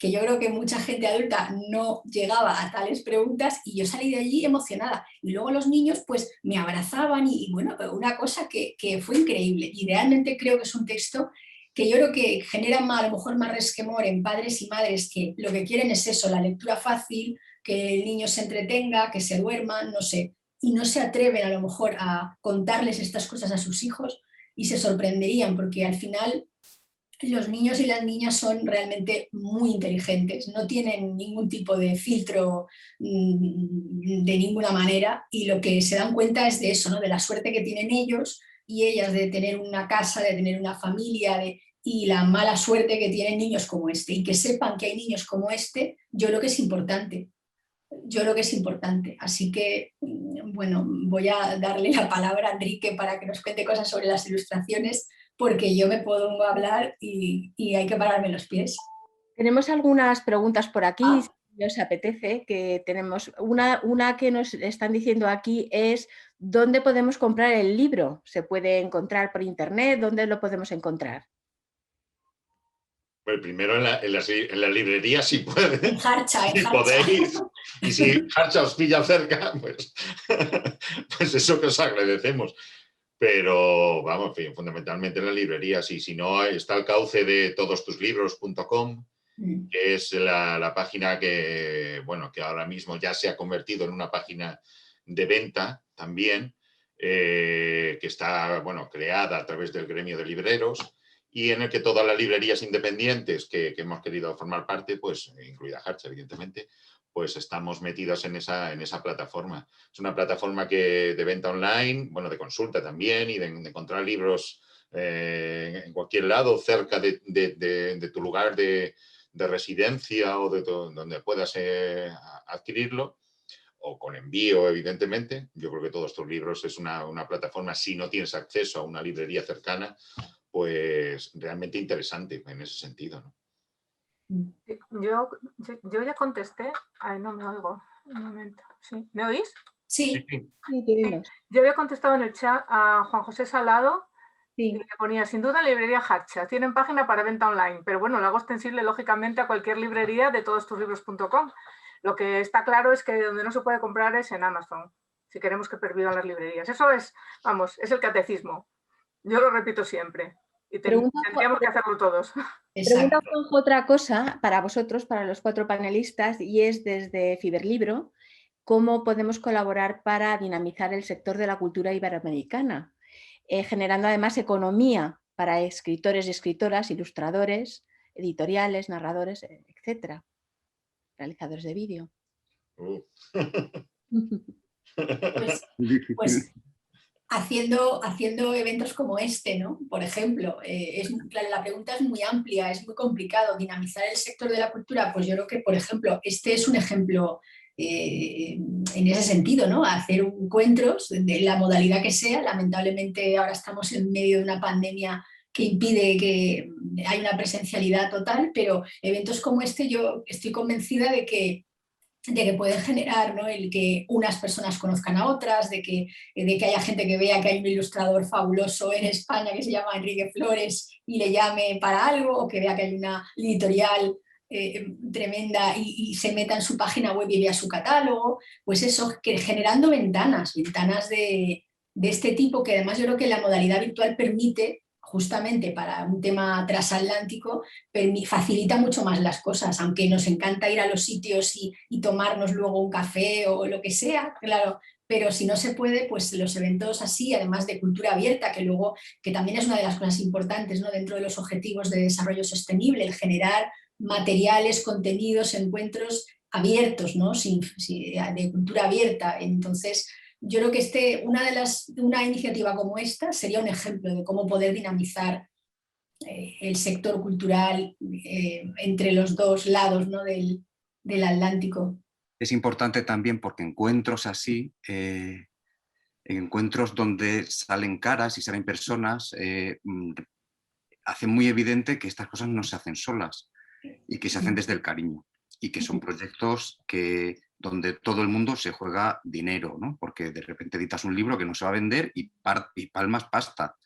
yo creo que mucha gente adulta no llegaba a tales preguntas y yo salí de allí emocionada. Y luego los niños pues me abrazaban y una cosa que fue increíble. Y realmente creo que es un texto que yo creo que genera a lo mejor más resquemor en padres y madres que lo que quieren es eso, la lectura fácil, que el niño se entretenga, que se duerma, no sé, y no se atreven a lo mejor a contarles estas cosas a sus hijos y se sorprenderían porque al final los niños y las niñas son realmente muy inteligentes, no tienen ningún tipo de filtro de ninguna manera y lo que se dan cuenta es de eso, ¿no? De la suerte que tienen ellos y ellas de tener una casa, de tener una familia y la mala suerte que tienen niños como este y que sepan que hay niños como este, yo creo que es importante. Yo creo que es importante. Así que, voy a darle la palabra a Enrique para que nos cuente cosas sobre las ilustraciones, porque yo me puedo hablar y hay que pararme los pies. Tenemos algunas preguntas por aquí, si os apetece, que tenemos una que nos están diciendo aquí es ¿dónde podemos comprar el libro? ¿Se puede encontrar por internet? ¿Dónde lo podemos encontrar? Pues primero en la librería si pueden, en Harcha. Podéis, y si Harcha os pilla cerca, pues eso que os agradecemos. Pero vamos, en fin, fundamentalmente en la librería, sí. Si no, está el cauce de todostuslibros.com, que es la página que ahora mismo ya se ha convertido en una página de venta también, que está creada a través del gremio de libreros y en el que todas las librerías independientes que hemos querido formar parte, pues incluida Harcha, evidentemente, pues estamos metidos en esa plataforma. Es una plataforma de venta online, de consulta también y de encontrar libros en cualquier lado, cerca de tu lugar de de residencia o de donde puedas adquirirlo, o con envío, evidentemente. Yo creo que todos estos libros es una plataforma, si no tienes acceso a una librería cercana, pues realmente interesante en ese sentido, ¿no? Yo ya contesté. Ay, no me oigo. Un momento. ¿Sí? ¿Me oís? Sí. Sí, te vimos. Yo había contestado en el chat a Juan José Salado y Sí. le ponía, sin duda, librería Hatcha. Tienen página para venta online, pero bueno, lo hago extensible, lógicamente, a cualquier librería de todostuslibros.com. Lo que está claro es que donde no se puede comprar es en Amazon, si queremos que pervivan las librerías. Eso es, vamos, es el catecismo. Yo lo repito siempre. Y tendríamos que hacerlo todos. Pregunta Exacto. Juanjo otra cosa para vosotros, para los 4 panelistas, y es desde Fiberlibro, ¿cómo podemos colaborar para dinamizar el sector de la cultura iberoamericana? Generando además economía para escritores y escritoras, ilustradores, editoriales, narradores, etcétera, realizadores de vídeo. Pues, Muy difícil. pues haciendo eventos como este, ¿no? Por ejemplo, claro, la pregunta es muy amplia, es muy complicado. Dinamizar el sector de la cultura, pues yo creo que, por ejemplo, este es un ejemplo en ese sentido, ¿no? Hacer encuentros de la modalidad que sea. Lamentablemente ahora estamos en medio de una pandemia que impide que haya una presencialidad total, pero eventos como este yo estoy convencida de que pueden generar, ¿no? El que unas personas conozcan a otras, de que haya gente que vea que hay un ilustrador fabuloso en España que se llama Enrique Flores y le llame para algo, o que vea que hay una editorial tremenda y se meta en su página web y vea su catálogo. Pues eso, que generando ventanas de este tipo, que además yo creo que la modalidad virtual permite, justamente para un tema transatlántico, facilita mucho más las cosas, aunque nos encanta ir a los sitios y tomarnos luego un café o lo que sea, claro, pero si no se puede, pues los eventos así, además de cultura abierta, que también es una de las cosas importantes, ¿no? Dentro de los objetivos de desarrollo sostenible, el generar materiales, contenidos, encuentros abiertos, ¿no? De cultura abierta. Entonces, yo creo que una iniciativa como esta sería un ejemplo de cómo poder dinamizar el sector cultural entre los dos lados, ¿no? del Atlántico. Es importante también porque encuentros así, encuentros donde salen caras y salen personas, hacen muy evidente que estas cosas no se hacen solas y que se hacen desde el cariño y que son proyectos donde todo el mundo se juega dinero, ¿no? Porque de repente editas un libro que no se va a vender y palmas pasta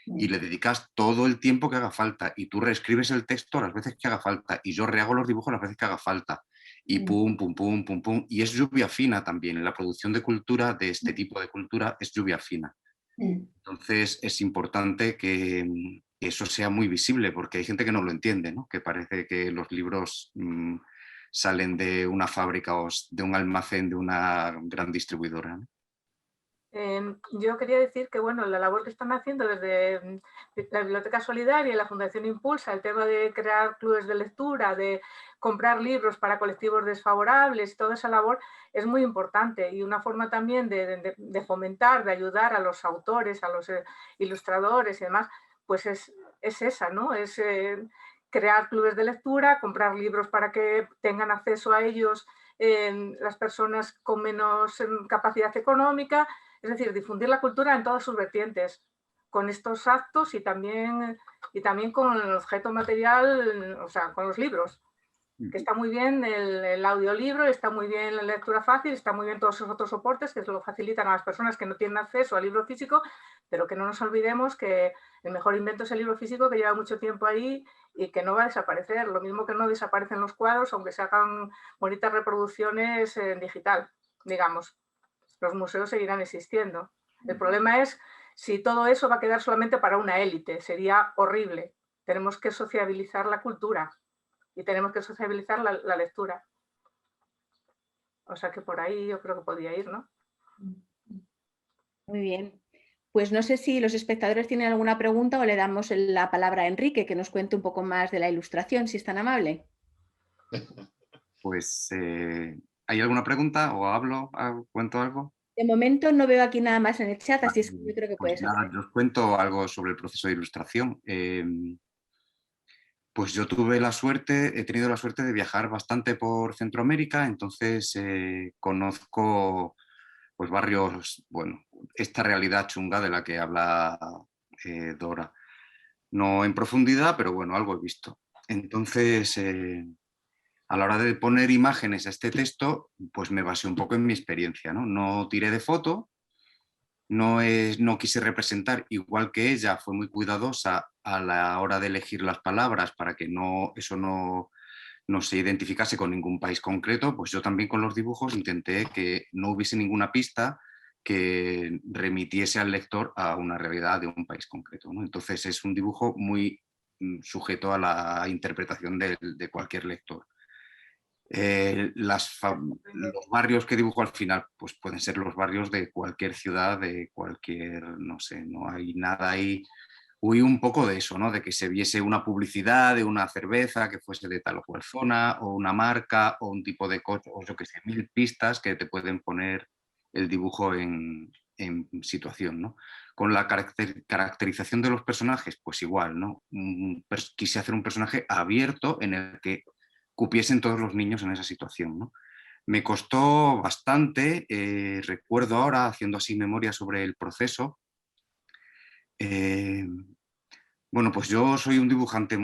y le dedicas todo el tiempo que haga falta y tú reescribes el texto las veces que haga falta y yo rehago los dibujos las veces que haga falta y pum, pum, pum, pum, pum. Y es lluvia fina también. En la producción de cultura, de este tipo de cultura, es lluvia fina. Entonces es importante que eso sea muy visible porque hay gente que no lo entiende, ¿no? Que parece que los libros salen de una fábrica o de un almacén de una gran distribuidora, ¿no? Yo quería decir que bueno, la labor que están haciendo desde la Biblioteca Solidaria y la Fundación Impulsa, el tema de crear clubes de lectura, de comprar libros para colectivos desfavorables, toda esa labor es muy importante y una forma también de fomentar, de ayudar a los autores, a los ilustradores y demás, pues es esa, ¿no? Es crear clubes de lectura, comprar libros para que tengan acceso a ellos las personas con menos capacidad económica. Es decir, difundir la cultura en todas sus vertientes, con estos actos y también con el objeto material, o sea, con los libros. Que está muy bien el audiolibro, está muy bien la lectura fácil, está muy bien todos esos otros soportes que lo facilitan a las personas que no tienen acceso al libro físico, pero que no nos olvidemos que el mejor invento es el libro físico, que lleva mucho tiempo ahí y que no va a desaparecer. Lo mismo que no desaparecen los cuadros, aunque se hagan bonitas reproducciones en digital, digamos. Los museos seguirán existiendo. El problema es si todo eso va a quedar solamente para una élite. Sería horrible. Tenemos que sociabilizar la cultura y tenemos que sociabilizar la lectura. O sea que por ahí yo creo que podría ir, ¿no? Muy bien. Pues no sé si los espectadores tienen alguna pregunta o le damos la palabra a Enrique, que nos cuente un poco más de la ilustración, si es tan amable. Pues, ¿hay alguna pregunta o cuento algo? De momento no veo aquí nada más en el chat, así es que yo creo que Pues puedes nada, hacer. yo os cuento algo sobre el proceso de ilustración. Pues yo he tenido la suerte de viajar bastante por Centroamérica, entonces conozco pues barrios, bueno, esta realidad chunga de la que habla Dora. No en profundidad, pero bueno, algo he visto. Entonces, a la hora de poner imágenes a este texto, pues me basé un poco en mi experiencia, ¿no? No tiré de foto, no quise representar, igual que ella, fue muy cuidadosa a la hora de elegir las palabras para que eso no se identificase con ningún país concreto, pues yo también con los dibujos intenté que no hubiese ninguna pista que remitiese al lector a una realidad de un país concreto, ¿no? Entonces es un dibujo muy sujeto a la interpretación de cualquier lector. Los barrios que dibujo al final pues pueden ser los barrios de cualquier ciudad, de cualquier, no sé, no hay nada ahí. Huí un poco de eso, ¿no? De que se viese una publicidad de una cerveza que fuese de tal o cual zona, o una marca, o un tipo de coche, o yo que sé, 1000 pistas que te pueden poner el dibujo en situación, ¿no? Con la caracterización de los personajes, pues igual, ¿no? Quise hacer un personaje abierto en el que cupiesen todos los niños en esa situación, ¿no? Me costó bastante, recuerdo ahora, haciendo así memoria sobre el proceso, bueno, pues yo soy un dibujante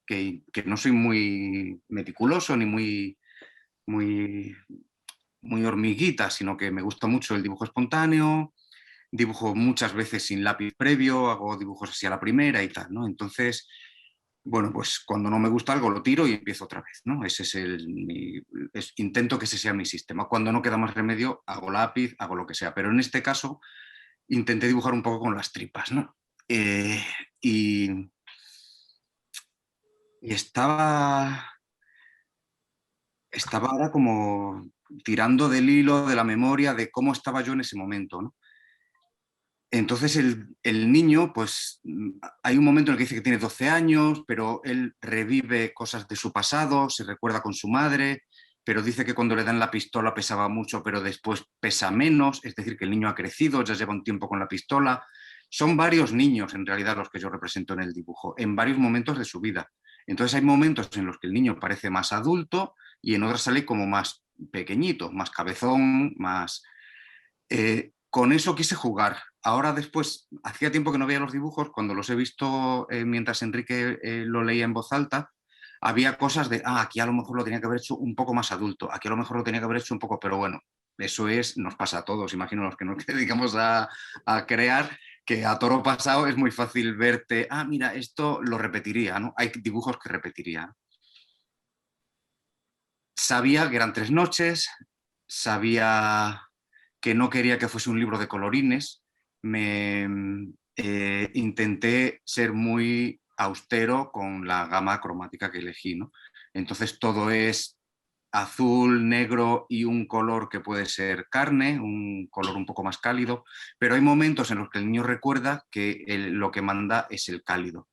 que no soy muy meticuloso ni muy, muy hormiguita, sino que me gusta mucho el dibujo espontáneo, dibujo muchas veces sin lápiz previo, hago dibujos así a la primera y tal, ¿no? Entonces, bueno, pues cuando no me gusta algo lo tiro y empiezo otra vez, ¿no? Ese es intento que ese sea mi sistema. Cuando no queda más remedio, hago lápiz, hago lo que sea. Pero en este caso intenté dibujar un poco con las tripas, ¿no? Y estaba ahora como tirando del hilo de la memoria de cómo estaba yo en ese momento, ¿no? Entonces el niño, pues hay un momento en el que dice que tiene 12 años, pero él revive cosas de su pasado, se recuerda con su madre, pero dice que cuando le dan la pistola pesaba mucho, pero después pesa menos, es decir, que el niño ha crecido, ya lleva un tiempo con la pistola. Son varios niños en realidad los que yo represento en el dibujo, en varios momentos de su vida. Entonces hay momentos en los que el niño parece más adulto y en otros sale como más pequeñito, más cabezón, más... con eso quise jugar. Ahora después, hacía tiempo que no veía los dibujos, cuando los he visto mientras Enrique lo leía en voz alta, había cosas de, aquí a lo mejor lo tenía que haber hecho un poco más adulto, aquí a lo mejor lo tenía que haber hecho un poco, pero bueno, eso nos pasa a todos, imagino los que nos dedicamos a crear, que a toro pasado es muy fácil verte, mira, esto lo repetiría, ¿no? Hay dibujos que repetiría. Sabía que eran 3 noches, sabía que no quería que fuese un libro de colorines, intenté ser muy austero con la gama cromática que elegí, ¿no? Entonces todo es azul, negro y un color que puede ser carne, un color un poco más cálido, pero hay momentos en los que el niño recuerda que lo que manda es el cálido.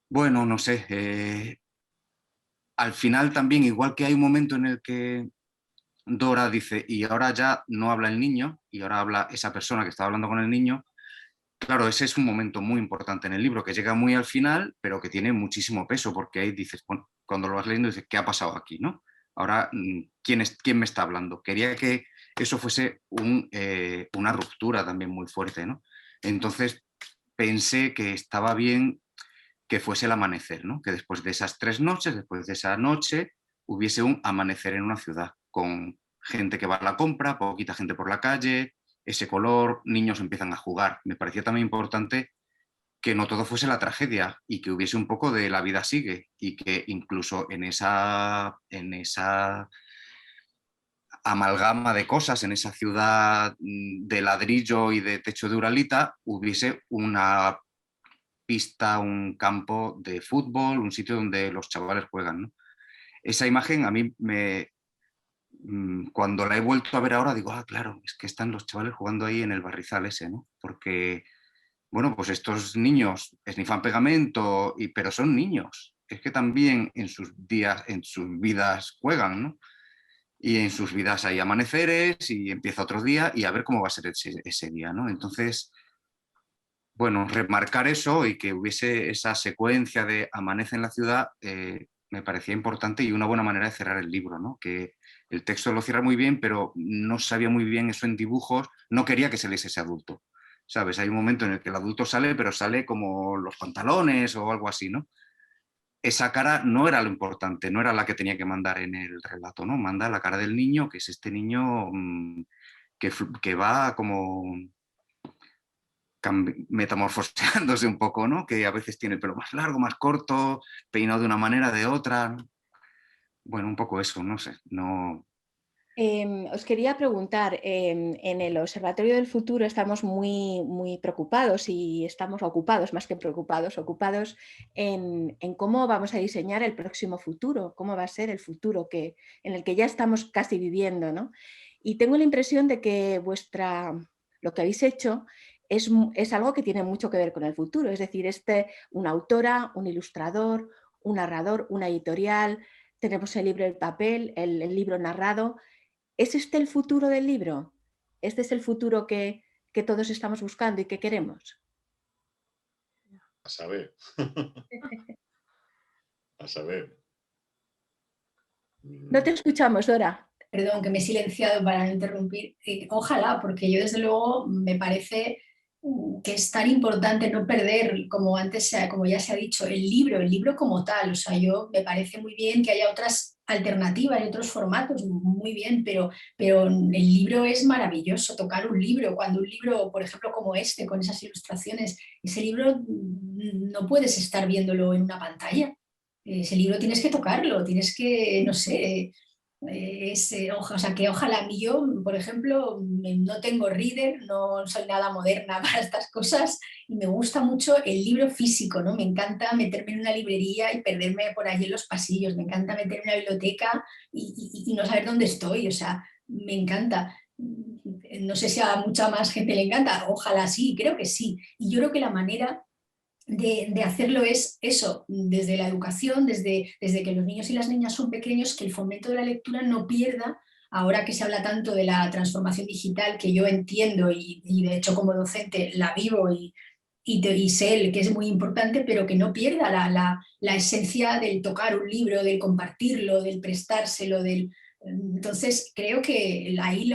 Bueno, no sé, al final también, igual que hay un momento en el que Dora dice, y ahora ya no habla el niño, y ahora habla esa persona que está hablando con el niño. Claro, ese es un momento muy importante en el libro, que llega muy al final, pero que tiene muchísimo peso, porque ahí dices, bueno, cuando lo vas leyendo dices, ¿qué ha pasado aquí, no? Ahora, ¿quién me está hablando? Quería que eso fuese una ruptura también muy fuerte, ¿no? Entonces pensé que estaba bien que fuese el amanecer, ¿no? Que después de esas 3 noches, después de esa noche, hubiese un amanecer en una ciudad, con gente que va a la compra, poquita gente por la calle, ese color, niños empiezan a jugar. Me parecía también importante que no todo fuese la tragedia y que hubiese un poco de la vida sigue y que incluso en esa amalgama de cosas, en esa ciudad de ladrillo y de techo de uralita, hubiese una pista, un campo de fútbol, un sitio donde los chavales juegan, ¿no? Esa imagen a mí cuando la he vuelto a ver ahora digo, claro, es que están los chavales jugando ahí en el barrizal ese, ¿no? Porque, bueno, pues estos niños esnifan pegamento, pero son niños. Es que también en sus vidas juegan, ¿no? Y en sus vidas hay amaneceres y empieza otro día y a ver cómo va a ser ese día, ¿no? Entonces, bueno, remarcar eso y que hubiese esa secuencia de amanece en la ciudad me parecía importante y una buena manera de cerrar el libro, ¿no? Que el texto lo cierra muy bien, pero no sabía muy bien eso en dibujos, no quería que saliese ese adulto, ¿sabes? Hay un momento en el que el adulto sale, pero sale como los pantalones o algo así, ¿no? Esa cara no era lo importante, no era la que tenía que mandar en el relato, ¿no? Manda la cara del niño, que es este niño que va como metamorfoseándose un poco, ¿no? Que a veces tiene el pelo más largo, más corto, peinado de una manera, de otra. Bueno, un poco eso, no sé. No... Os quería preguntar, en el Observatorio del Futuro estamos muy preocupados y estamos ocupados, más que preocupados, ocupados en cómo vamos a diseñar el próximo futuro, cómo va a ser el futuro en el que ya estamos casi viviendo, ¿no? Y tengo la impresión de que lo que habéis hecho es algo que tiene mucho que ver con el futuro, es decir, una autora, un ilustrador, un narrador, una editorial, tenemos el libro en papel, el libro narrado. ¿Es este el futuro del libro? ¿Este es el futuro que todos estamos buscando y que queremos? A saber. A saber. No te escuchamos, Dora. Perdón, que me he silenciado para no interrumpir. Ojalá, porque yo desde luego me parece que es tan importante no perder, como antes, como ya se ha dicho, el libro como tal. O sea, yo me parece muy bien que haya otras alternativas y otros formatos, muy bien, pero el libro es maravilloso, tocar un libro. Cuando un libro, por ejemplo, como este, con esas ilustraciones, ese libro no puedes estar viéndolo en una pantalla. Ese libro tienes que tocarlo, tienes que, no sé, o sea, que ojalá a mí yo, por ejemplo, no tengo reader, no soy nada moderna para estas cosas y me gusta mucho el libro físico, ¿no? Me encanta meterme en una librería y perderme por allí en los pasillos, me encanta meterme en una biblioteca y no saber dónde estoy, o sea, me encanta. No sé si a mucha más gente le encanta, ojalá sí, creo que sí. Y yo creo que la manera de hacerlo es eso, desde la educación, desde que los niños y las niñas son pequeños, que el fomento de la lectura no pierda, ahora que se habla tanto de la transformación digital, que yo entiendo y de hecho como docente la vivo y sé que es muy importante, pero que no pierda la esencia del tocar un libro, del compartirlo, del prestárselo, Entonces, creo que ahí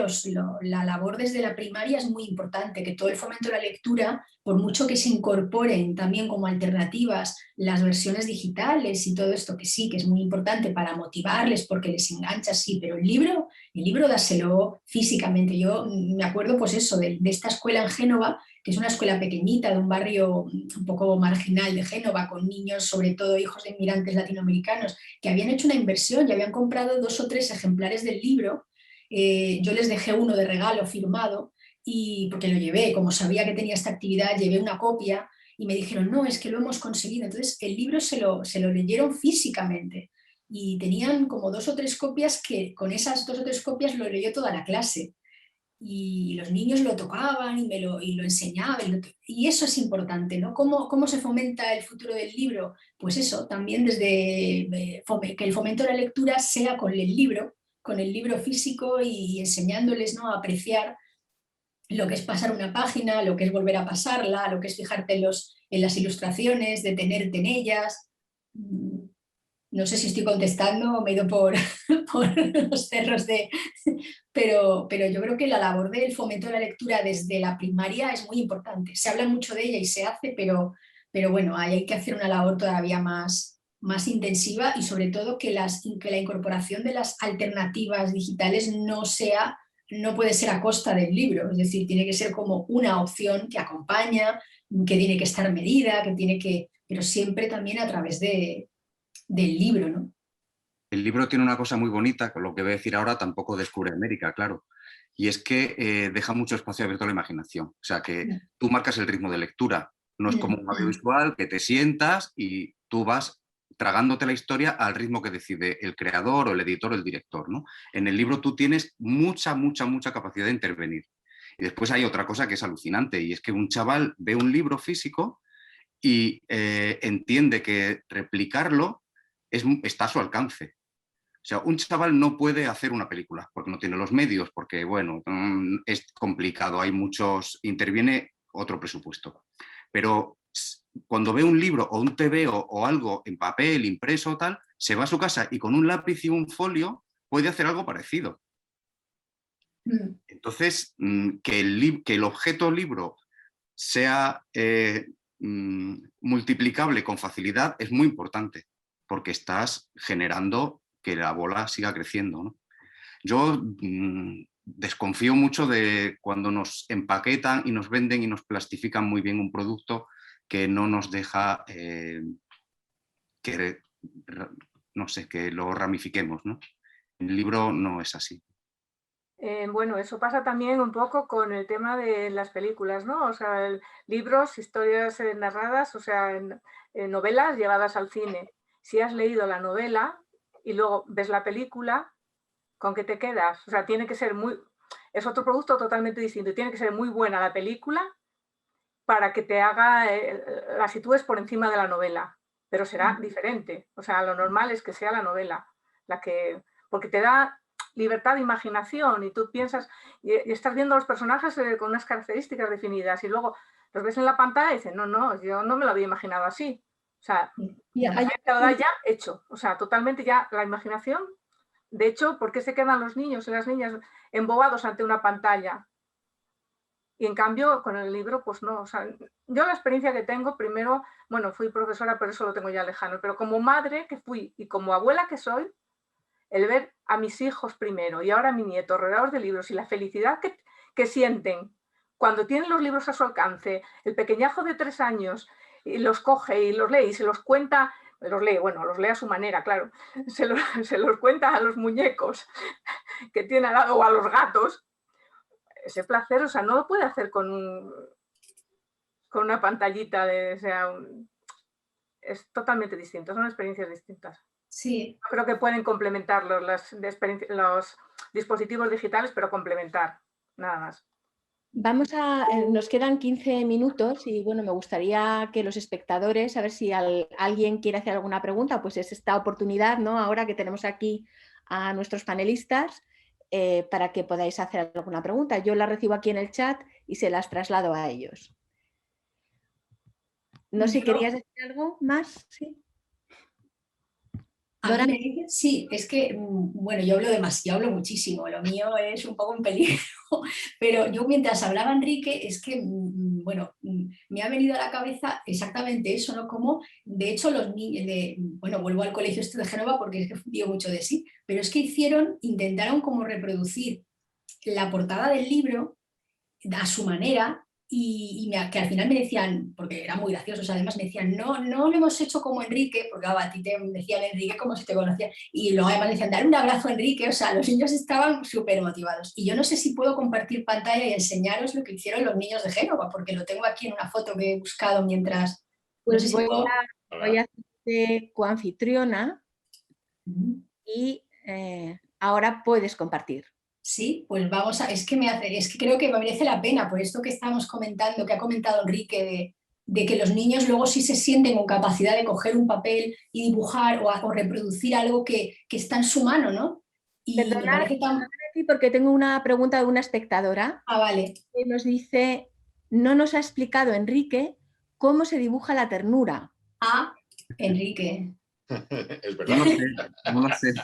la labor desde la primaria es muy importante, que todo el fomento de la lectura, por mucho que se incorporen también como alternativas las versiones digitales y todo esto, que sí, que es muy importante para motivarles porque les engancha, sí, pero el libro dáselo físicamente. Yo me acuerdo pues eso, de esta escuela en Génova, que es una escuela pequeñita de un barrio un poco marginal de Génova, con niños, sobre todo hijos de inmigrantes latinoamericanos, que habían hecho una inversión y habían comprado 2 o 3 ejemplares del libro. Yo les dejé uno de regalo firmado y porque lo llevé, como sabía que tenía esta actividad, llevé una copia y me dijeron, no, es que lo hemos conseguido. Entonces el libro se lo leyeron físicamente y tenían como 2 o 3 copias que con esas 2 o 3 copias lo leyó toda la clase y los niños lo tocaban y lo enseñaban. Y eso es importante, ¿no? ¿Cómo se fomenta el futuro del libro? Pues eso, también desde que el fomento de la lectura sea con el libro físico y enseñándoles, ¿no?, a apreciar lo que es pasar una página, lo que es volver a pasarla, lo que es fijarte en las ilustraciones, detenerte en ellas. No sé si estoy contestando o me he ido por, por los cerros pero yo creo que la labor del fomento de la lectura desde la primaria es muy importante. Se habla mucho de ella y se hace, pero bueno, hay que hacer una labor todavía más intensiva y sobre todo que la incorporación de las alternativas digitales no puede ser a costa del libro, es decir, tiene que ser como una opción que acompaña, que tiene que estar medida, pero siempre también a través del libro, ¿no? El libro tiene una cosa muy bonita, con lo que voy a decir ahora tampoco descubre América, claro, y es que deja mucho espacio abierto a la imaginación. O sea, que tú marcas el ritmo de lectura. No es como un audiovisual que te sientas y tú vas tragándote la historia al ritmo que decide el creador o el editor o el director, ¿no? En el libro tú tienes mucha capacidad de intervenir. Y después hay otra cosa que es alucinante, y es que un chaval ve un libro físico y entiende que replicarlo está a su alcance. O sea, un chaval no puede hacer una película porque no tiene los medios, porque, bueno, es complicado, interviene otro presupuesto. pero cuando ve un libro o un TVO o algo en papel, impreso o tal, se va a su casa y con un lápiz y un folio puede hacer algo parecido. Entonces, que el objeto libro sea multiplicable con facilidad es muy importante, porque estás generando que la bola siga creciendo, ¿no? Yo desconfío mucho de cuando nos empaquetan y nos venden y nos plastifican muy bien un producto que no nos deja no sé, que lo ramifiquemos, ¿no? En el libro no es así. Bueno, eso pasa también un poco con el tema de las películas, ¿no? O sea, libros, historias narradas, o sea, novelas llevadas al cine. Si has leído la novela y luego ves la película, ¿con qué te quedas? O sea, tiene que ser es otro producto totalmente distinto. Tiene que ser muy buena la película para que te haga, la sitúes por encima de la novela, pero será diferente. O sea, lo normal es que sea la novela la que, porque te da libertad de imaginación y tú piensas y estás viendo a los personajes con unas características definidas y luego los ves en la pantalla y dices, no, yo no me lo había imaginado así. O sea, ya hecho, o sea, totalmente ya la imaginación. De hecho, ¿por qué se quedan los niños y las niñas embobados ante una pantalla? Y en cambio, con el libro, pues no. O sea, yo la experiencia que tengo, primero, bueno, fui profesora, pero eso lo tengo ya lejano, pero como madre que fui y como abuela que soy, el ver a mis hijos primero y ahora a mi nieto rodeados de libros y la felicidad que sienten cuando tienen los libros a su alcance, el pequeñajo de 3 años y los coge y los lee y se los cuenta, los lee a su manera, claro, se los cuenta a los muñecos que tiene al lado o a los gatos, ese placer, o sea, no lo puede hacer con una pantallita, es totalmente distinto, son experiencias distintas. Sí. Creo que pueden complementar los dispositivos digitales, pero complementar, nada más. Nos quedan 15 minutos y bueno, me gustaría que los espectadores, a ver si alguien quiere hacer alguna pregunta, pues es esta oportunidad, ¿no? Ahora que tenemos aquí a nuestros panelistas, para que podáis hacer alguna pregunta. Yo la recibo aquí en el chat y se las traslado a ellos. No sé, ¿querías decir algo más? ¿Sí? A mí me dice, sí, es que, bueno, yo hablo muchísimo, lo mío es un poco un peligro, pero yo mientras hablaba Enrique, es que, bueno, me ha venido a la cabeza exactamente eso, ¿no? Como, de hecho, los niños, bueno, vuelvo al colegio este de Génova porque es que digo mucho de sí, pero es que intentaron como reproducir la portada del libro a su manera que al final me decían, porque eran muy graciosos, además me decían, no lo hemos hecho como Enrique, porque a ti te decían Enrique como si te conocía, y luego además decían, dar un abrazo a Enrique, o sea, los niños estaban súper motivados. Y yo no sé si puedo compartir pantalla y enseñaros lo que hicieron los niños de Génova, porque lo tengo aquí en una foto que he buscado mientras... Pues no sé voy a hacerte coanfitriona y ahora puedes compartir. Sí, pues vamos es que creo que me merece la pena por esto que estamos comentando, que ha comentado Enrique, de que los niños luego sí se sienten con capacidad de coger un papel y dibujar o reproducir algo que está en su mano, ¿no? Y Perdona, me parece porque tengo una pregunta de una espectadora. Vale. Que nos dice, no nos ha explicado Enrique cómo se dibuja la ternura. Enrique. Es verdad. No lo sé.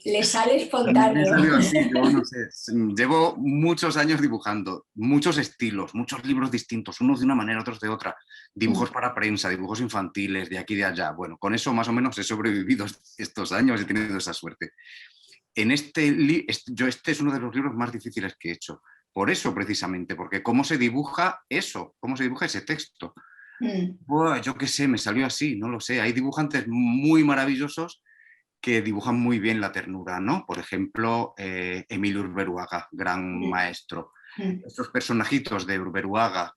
Le sale espontáneo. Me salió así, yo no sé. Llevo muchos años dibujando, muchos estilos, muchos libros distintos, unos de una manera, otros de otra. Dibujos para prensa, dibujos infantiles, de aquí y de allá. Bueno, con eso más o menos he sobrevivido estos años, he tenido esa suerte. Este es uno de los libros más difíciles que he hecho. Por eso, precisamente, porque cómo se dibuja eso, cómo se dibuja ese texto. Buah, yo qué sé, me salió así, no lo sé. Hay dibujantes muy maravillosos que dibujan muy bien la ternura, ¿no? Por ejemplo, Emilio Urberuaga, gran maestro. Estos personajitos de Urberuaga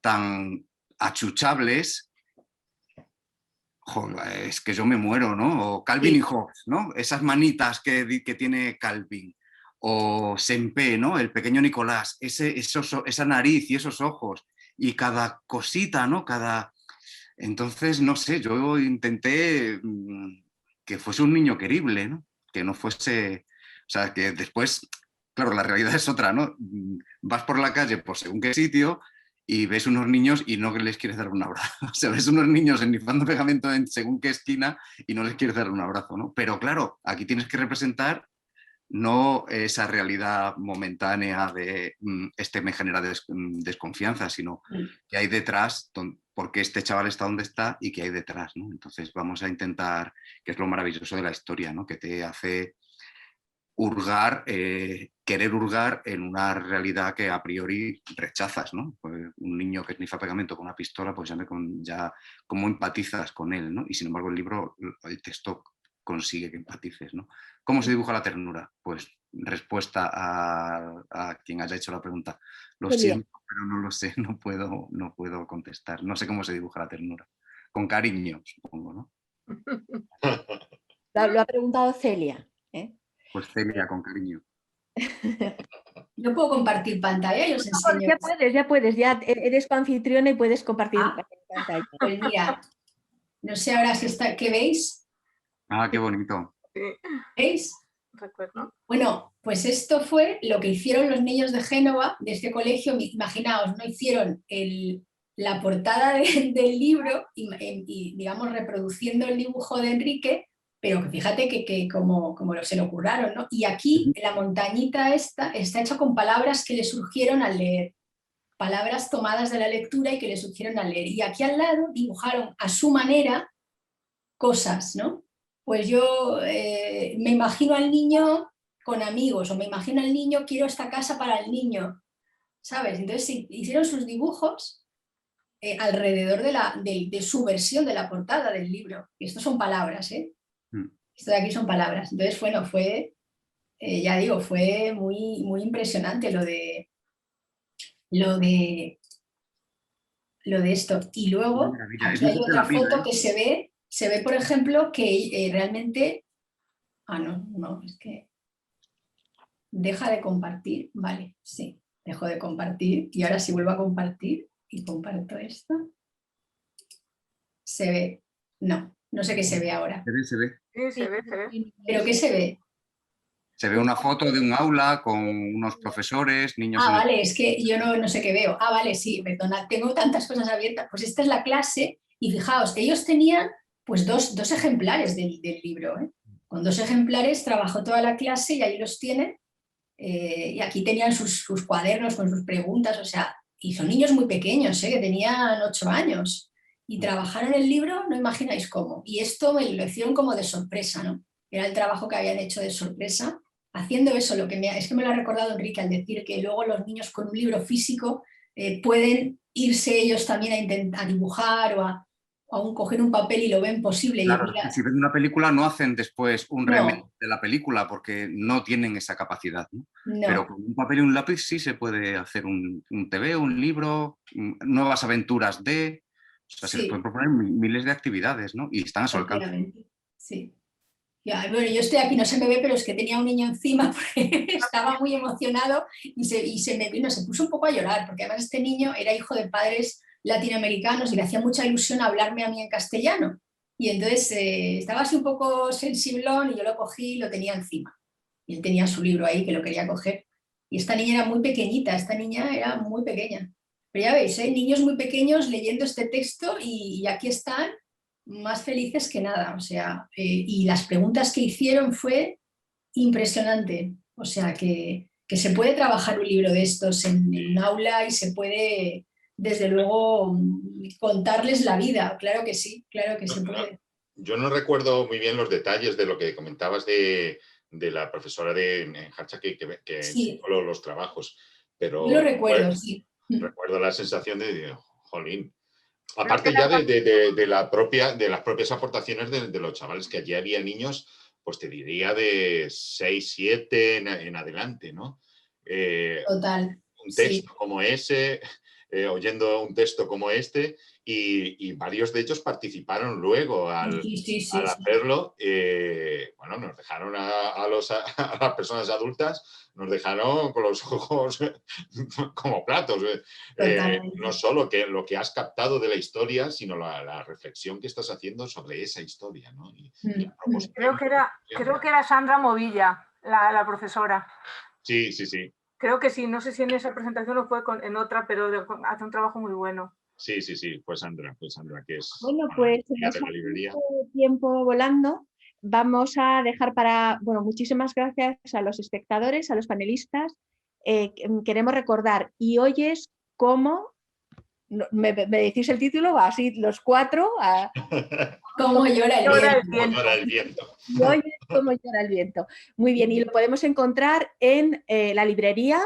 tan achuchables, joder, es que yo me muero, ¿no? O Calvin y Hobbes, ¿no? Esas manitas que tiene Calvin. O Sempe, ¿no? El pequeño Nicolás, esa nariz y esos ojos. Y cada cosita, ¿no? Entonces, no sé, yo intenté que fuese un niño querible, ¿no? Que no fuese... O sea, que después, claro, la realidad es otra, ¿no? Vas por la calle por según qué sitio y ves unos niños y no les quieres dar un abrazo. O sea, ves unos niños enlizando pegamento en según qué esquina y no les quieres dar un abrazo, ¿no? Pero claro, aquí tienes que representar no esa realidad momentánea de este me genera desconfianza, sino que hay detrás, porque este chaval está donde está y que hay detrás, ¿no? Entonces vamos a intentar, que es lo maravilloso de la historia, ¿no? Que te hace hurgar, querer hurgar en una realidad que a priori rechazas, ¿no? Pues un niño que esnifa pegamento con una pistola, pues ya cómo empatizas con él, ¿no? Y sin embargo el libro, el texto consigue que empatices, ¿no? ¿Cómo se dibuja la ternura? Pues respuesta a quien haya hecho la pregunta. Lo siento, pero no lo sé, no puedo contestar. No sé cómo se dibuja la ternura. Con cariño, supongo, ¿no? Lo ha preguntado Celia, ¿eh? Pues Celia, con cariño. Yo puedo compartir pantalla y os enseño. Ya puedes, ya eres coanfitriona y puedes compartir pantalla. Pues mira, no sé ahora si está, ¿qué veis? Ah, qué bonito. ¿Veis? Recuerdo. Bueno, pues esto fue lo que hicieron los niños de Génova, de este colegio. Imaginaos, no hicieron la portada del libro y, digamos, reproduciendo el dibujo de Enrique, pero que fíjate que como se lo curraron, ¿no? Y aquí la montañita esta está hecha con palabras que le surgieron al leer, palabras tomadas de la lectura y que le surgieron al leer. Y aquí al lado dibujaron a su manera cosas, ¿no? Pues yo me imagino al niño con amigos, o me imagino al niño, quiero esta casa para el niño, ¿sabes? Entonces hicieron sus dibujos alrededor de su versión de la portada del libro. Y esto son palabras, ¿eh? Esto de aquí son palabras. Entonces, bueno, ya digo, fue muy, muy impresionante lo de esto. Y luego, aquí hay otra foto que se ve, por ejemplo, que realmente... no, es que deja de compartir, vale, sí, dejo de compartir y ahora si vuelvo a compartir y comparto esto, se ve, no sé qué se ve ahora. Se ve. Sí, se ve. ¿Pero qué se ve? Se ve una foto de un aula con unos profesores, niños... Vale, es que yo no sé qué veo. Vale, sí, perdona, tengo tantas cosas abiertas. Pues esta es la clase y fijaos, ellos tenían pues dos ejemplares del libro, ¿eh? Con 2 ejemplares trabajó toda la clase y ahí los tienen. Y aquí tenían sus cuadernos con sus preguntas, o sea, y son niños muy pequeños, que tenían 8 años. Y trabajaron el libro, no imagináis cómo. Y esto me lo hicieron como de sorpresa, ¿no? Era el trabajo que habían hecho de sorpresa. Haciendo eso, es que me lo ha recordado Enrique al decir que luego los niños con un libro físico pueden irse ellos también a dibujar o a aún coger un papel y lo ven posible. Claro, y mira, si ven una película no hacen después un remake no, de la película porque no tienen esa capacidad, ¿no? no. Pero con un papel y un lápiz sí se puede hacer un TV, un libro, nuevas aventuras de... O sea, se les pueden proponer miles de actividades, ¿no? Y están a su alcance. Sí. Ya, bueno, yo estoy aquí, no se me ve, pero es que tenía un niño encima porque estaba muy emocionado y se puso un poco a llorar, porque además este niño era hijo de padres latinoamericanos y le hacía mucha ilusión hablarme a mí en castellano. Y entonces estaba así un poco sensiblón y yo lo cogí y lo tenía encima. Y él tenía su libro ahí que lo quería coger. Y esta niña era muy pequeñita, esta niña era muy pequeña. Pero ya veis, niños muy pequeños leyendo este texto y aquí están más felices que nada, o sea, y las preguntas que hicieron fue impresionante, o sea, que se puede trabajar un libro de estos en un aula y se puede, desde luego, contarles la vida, claro que sí, claro que se puede. Yo no recuerdo muy bien los detalles de lo que comentabas de la profesora de Harcha que sí. enseñó los trabajos, pero yo lo recuerdo, sí. Recuerdo la sensación de jolín. Aparte ya de las propias aportaciones de los chavales, que allí había niños, pues te diría de 6, 7 en adelante, ¿no? Total. Un texto como ese, oyendo un texto como este, y varios de ellos participaron luego al hacerlo. Bueno, nos dejaron a las personas adultas, nos dejaron con los ojos como platos. No solo lo que has captado de la historia, sino la reflexión que estás haciendo sobre esa historia, ¿no? Creo que era Sandra Movilla, la profesora. Sí. Creo que sí, no sé si en esa presentación o fue en otra, pero hace un trabajo muy bueno. Sí, fue Sandra, que es Bueno, pues guía nos de la ha librería. pasado el tiempo volando. Vamos a dejar bueno, muchísimas gracias a los espectadores, a los panelistas. Queremos recordar, y oyes cómo, ¿me decís el título? Así los 4. Cómo llora el Llora el viento. Cómo viento. llora el viento. Y oyes cómo llora el viento. Muy bien, y lo podemos encontrar en la librería.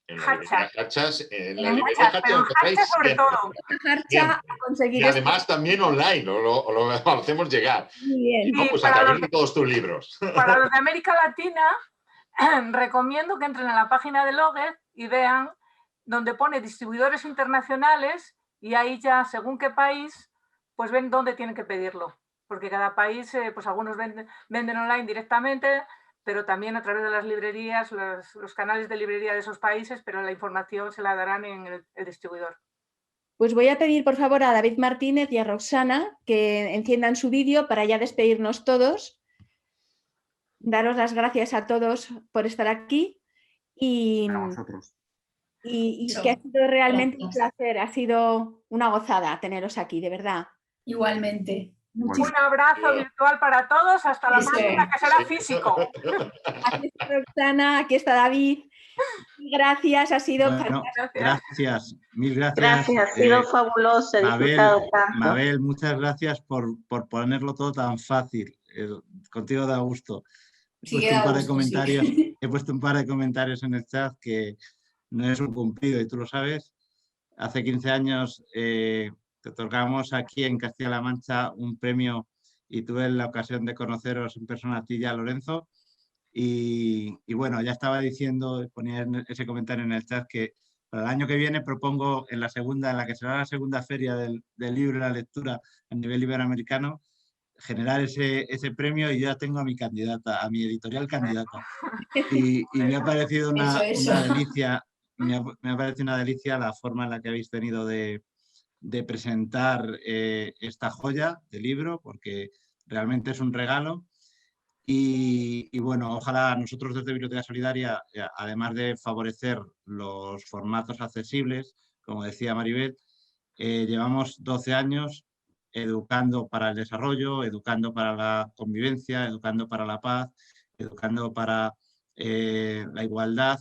En la librería Hachas, en la En librería Hachas, pero en Hachas Hachas sobre siempre. todo. Harcha a conseguir Y además también online, lo hacemos llegar. Muy bien. Y no, Y pues a través de todos tus libros. Para los de América Latina, recomiendo que entren a la página de Logger y vean donde pone distribuidores internacionales y ahí ya, según qué país, pues ven dónde tienen que pedirlo. Porque cada país, pues algunos venden online directamente, pero también a través de las librerías, los canales de librería de esos países, pero la información se la darán en el distribuidor. Pues voy a pedir, por favor, a David Martínez y a Roxana que enciendan su vídeo para ya despedirnos todos. Daros las gracias a todos por estar aquí y A vosotros. que ha sido realmente un Gracias. placer, ha sido una gozada teneros aquí, de verdad. Igualmente. Muchísimas Un abrazo virtual para todos, hasta la Eso próxima, es. que será físico. gracias. Aquí está Roxana, aquí está David. Gracias, ha sido Bueno, gracias, mil gracias. Gracias, ha sido fabuloso, he disfrutado tanto. Mabel, muchas gracias por ponerlo todo tan fácil. Contigo da gusto. He puesto un par de comentarios en el chat que no es un cumplido y tú lo sabes. Hace 15 años te otorgamos aquí en Castilla-La Mancha un premio y tuve la ocasión de conoceros en persona a ti y a Lorenzo. Y bueno, ya estaba diciendo, ponía ese comentario en el chat que para el año que viene propongo en la que será la segunda feria del libro y la lectura a nivel iberoamericano, generar ese premio y yo ya tengo a mi candidata, a mi editorial candidata. Y me ha parecido una delicia, me ha parecido una delicia la forma en la que habéis tenido de presentar esta joya de libro, porque realmente es un regalo. Y bueno, ojalá nosotros desde Biblioteca Solidaria, además de favorecer los formatos accesibles, como decía Maribel, llevamos 12 años educando para el desarrollo, educando para la convivencia, educando para la paz, educando para la igualdad.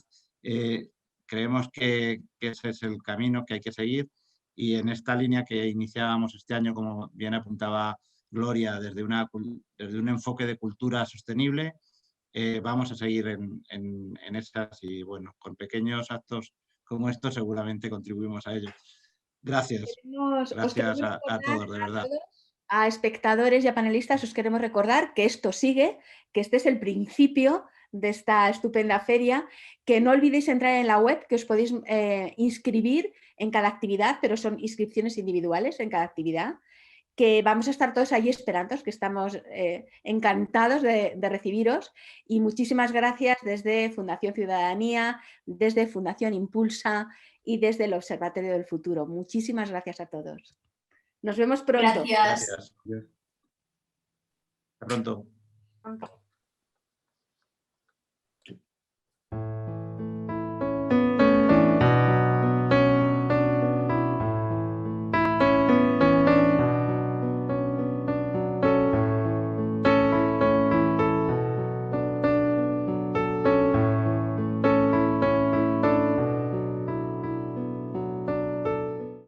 Creemos que ese es el camino que hay que seguir y en esta línea que iniciábamos este año, como bien apuntaba Gloria, desde un enfoque de cultura sostenible, vamos a seguir en esas y bueno, con pequeños actos como estos seguramente contribuimos a ello. Gracias. Gracias a todos, de verdad. A espectadores y a panelistas os queremos recordar que esto sigue, que este es el principio de esta estupenda feria, que no olvidéis entrar en la web, que os podéis inscribir en cada actividad, pero son inscripciones individuales en cada actividad, que vamos a estar todos allí esperando, que estamos encantados de recibiros y muchísimas gracias desde Fundación Ciudadanía, desde Fundación Impulsa y desde el Observatorio del Futuro. Muchísimas gracias a todos. Nos vemos pronto. Gracias. Hasta pronto.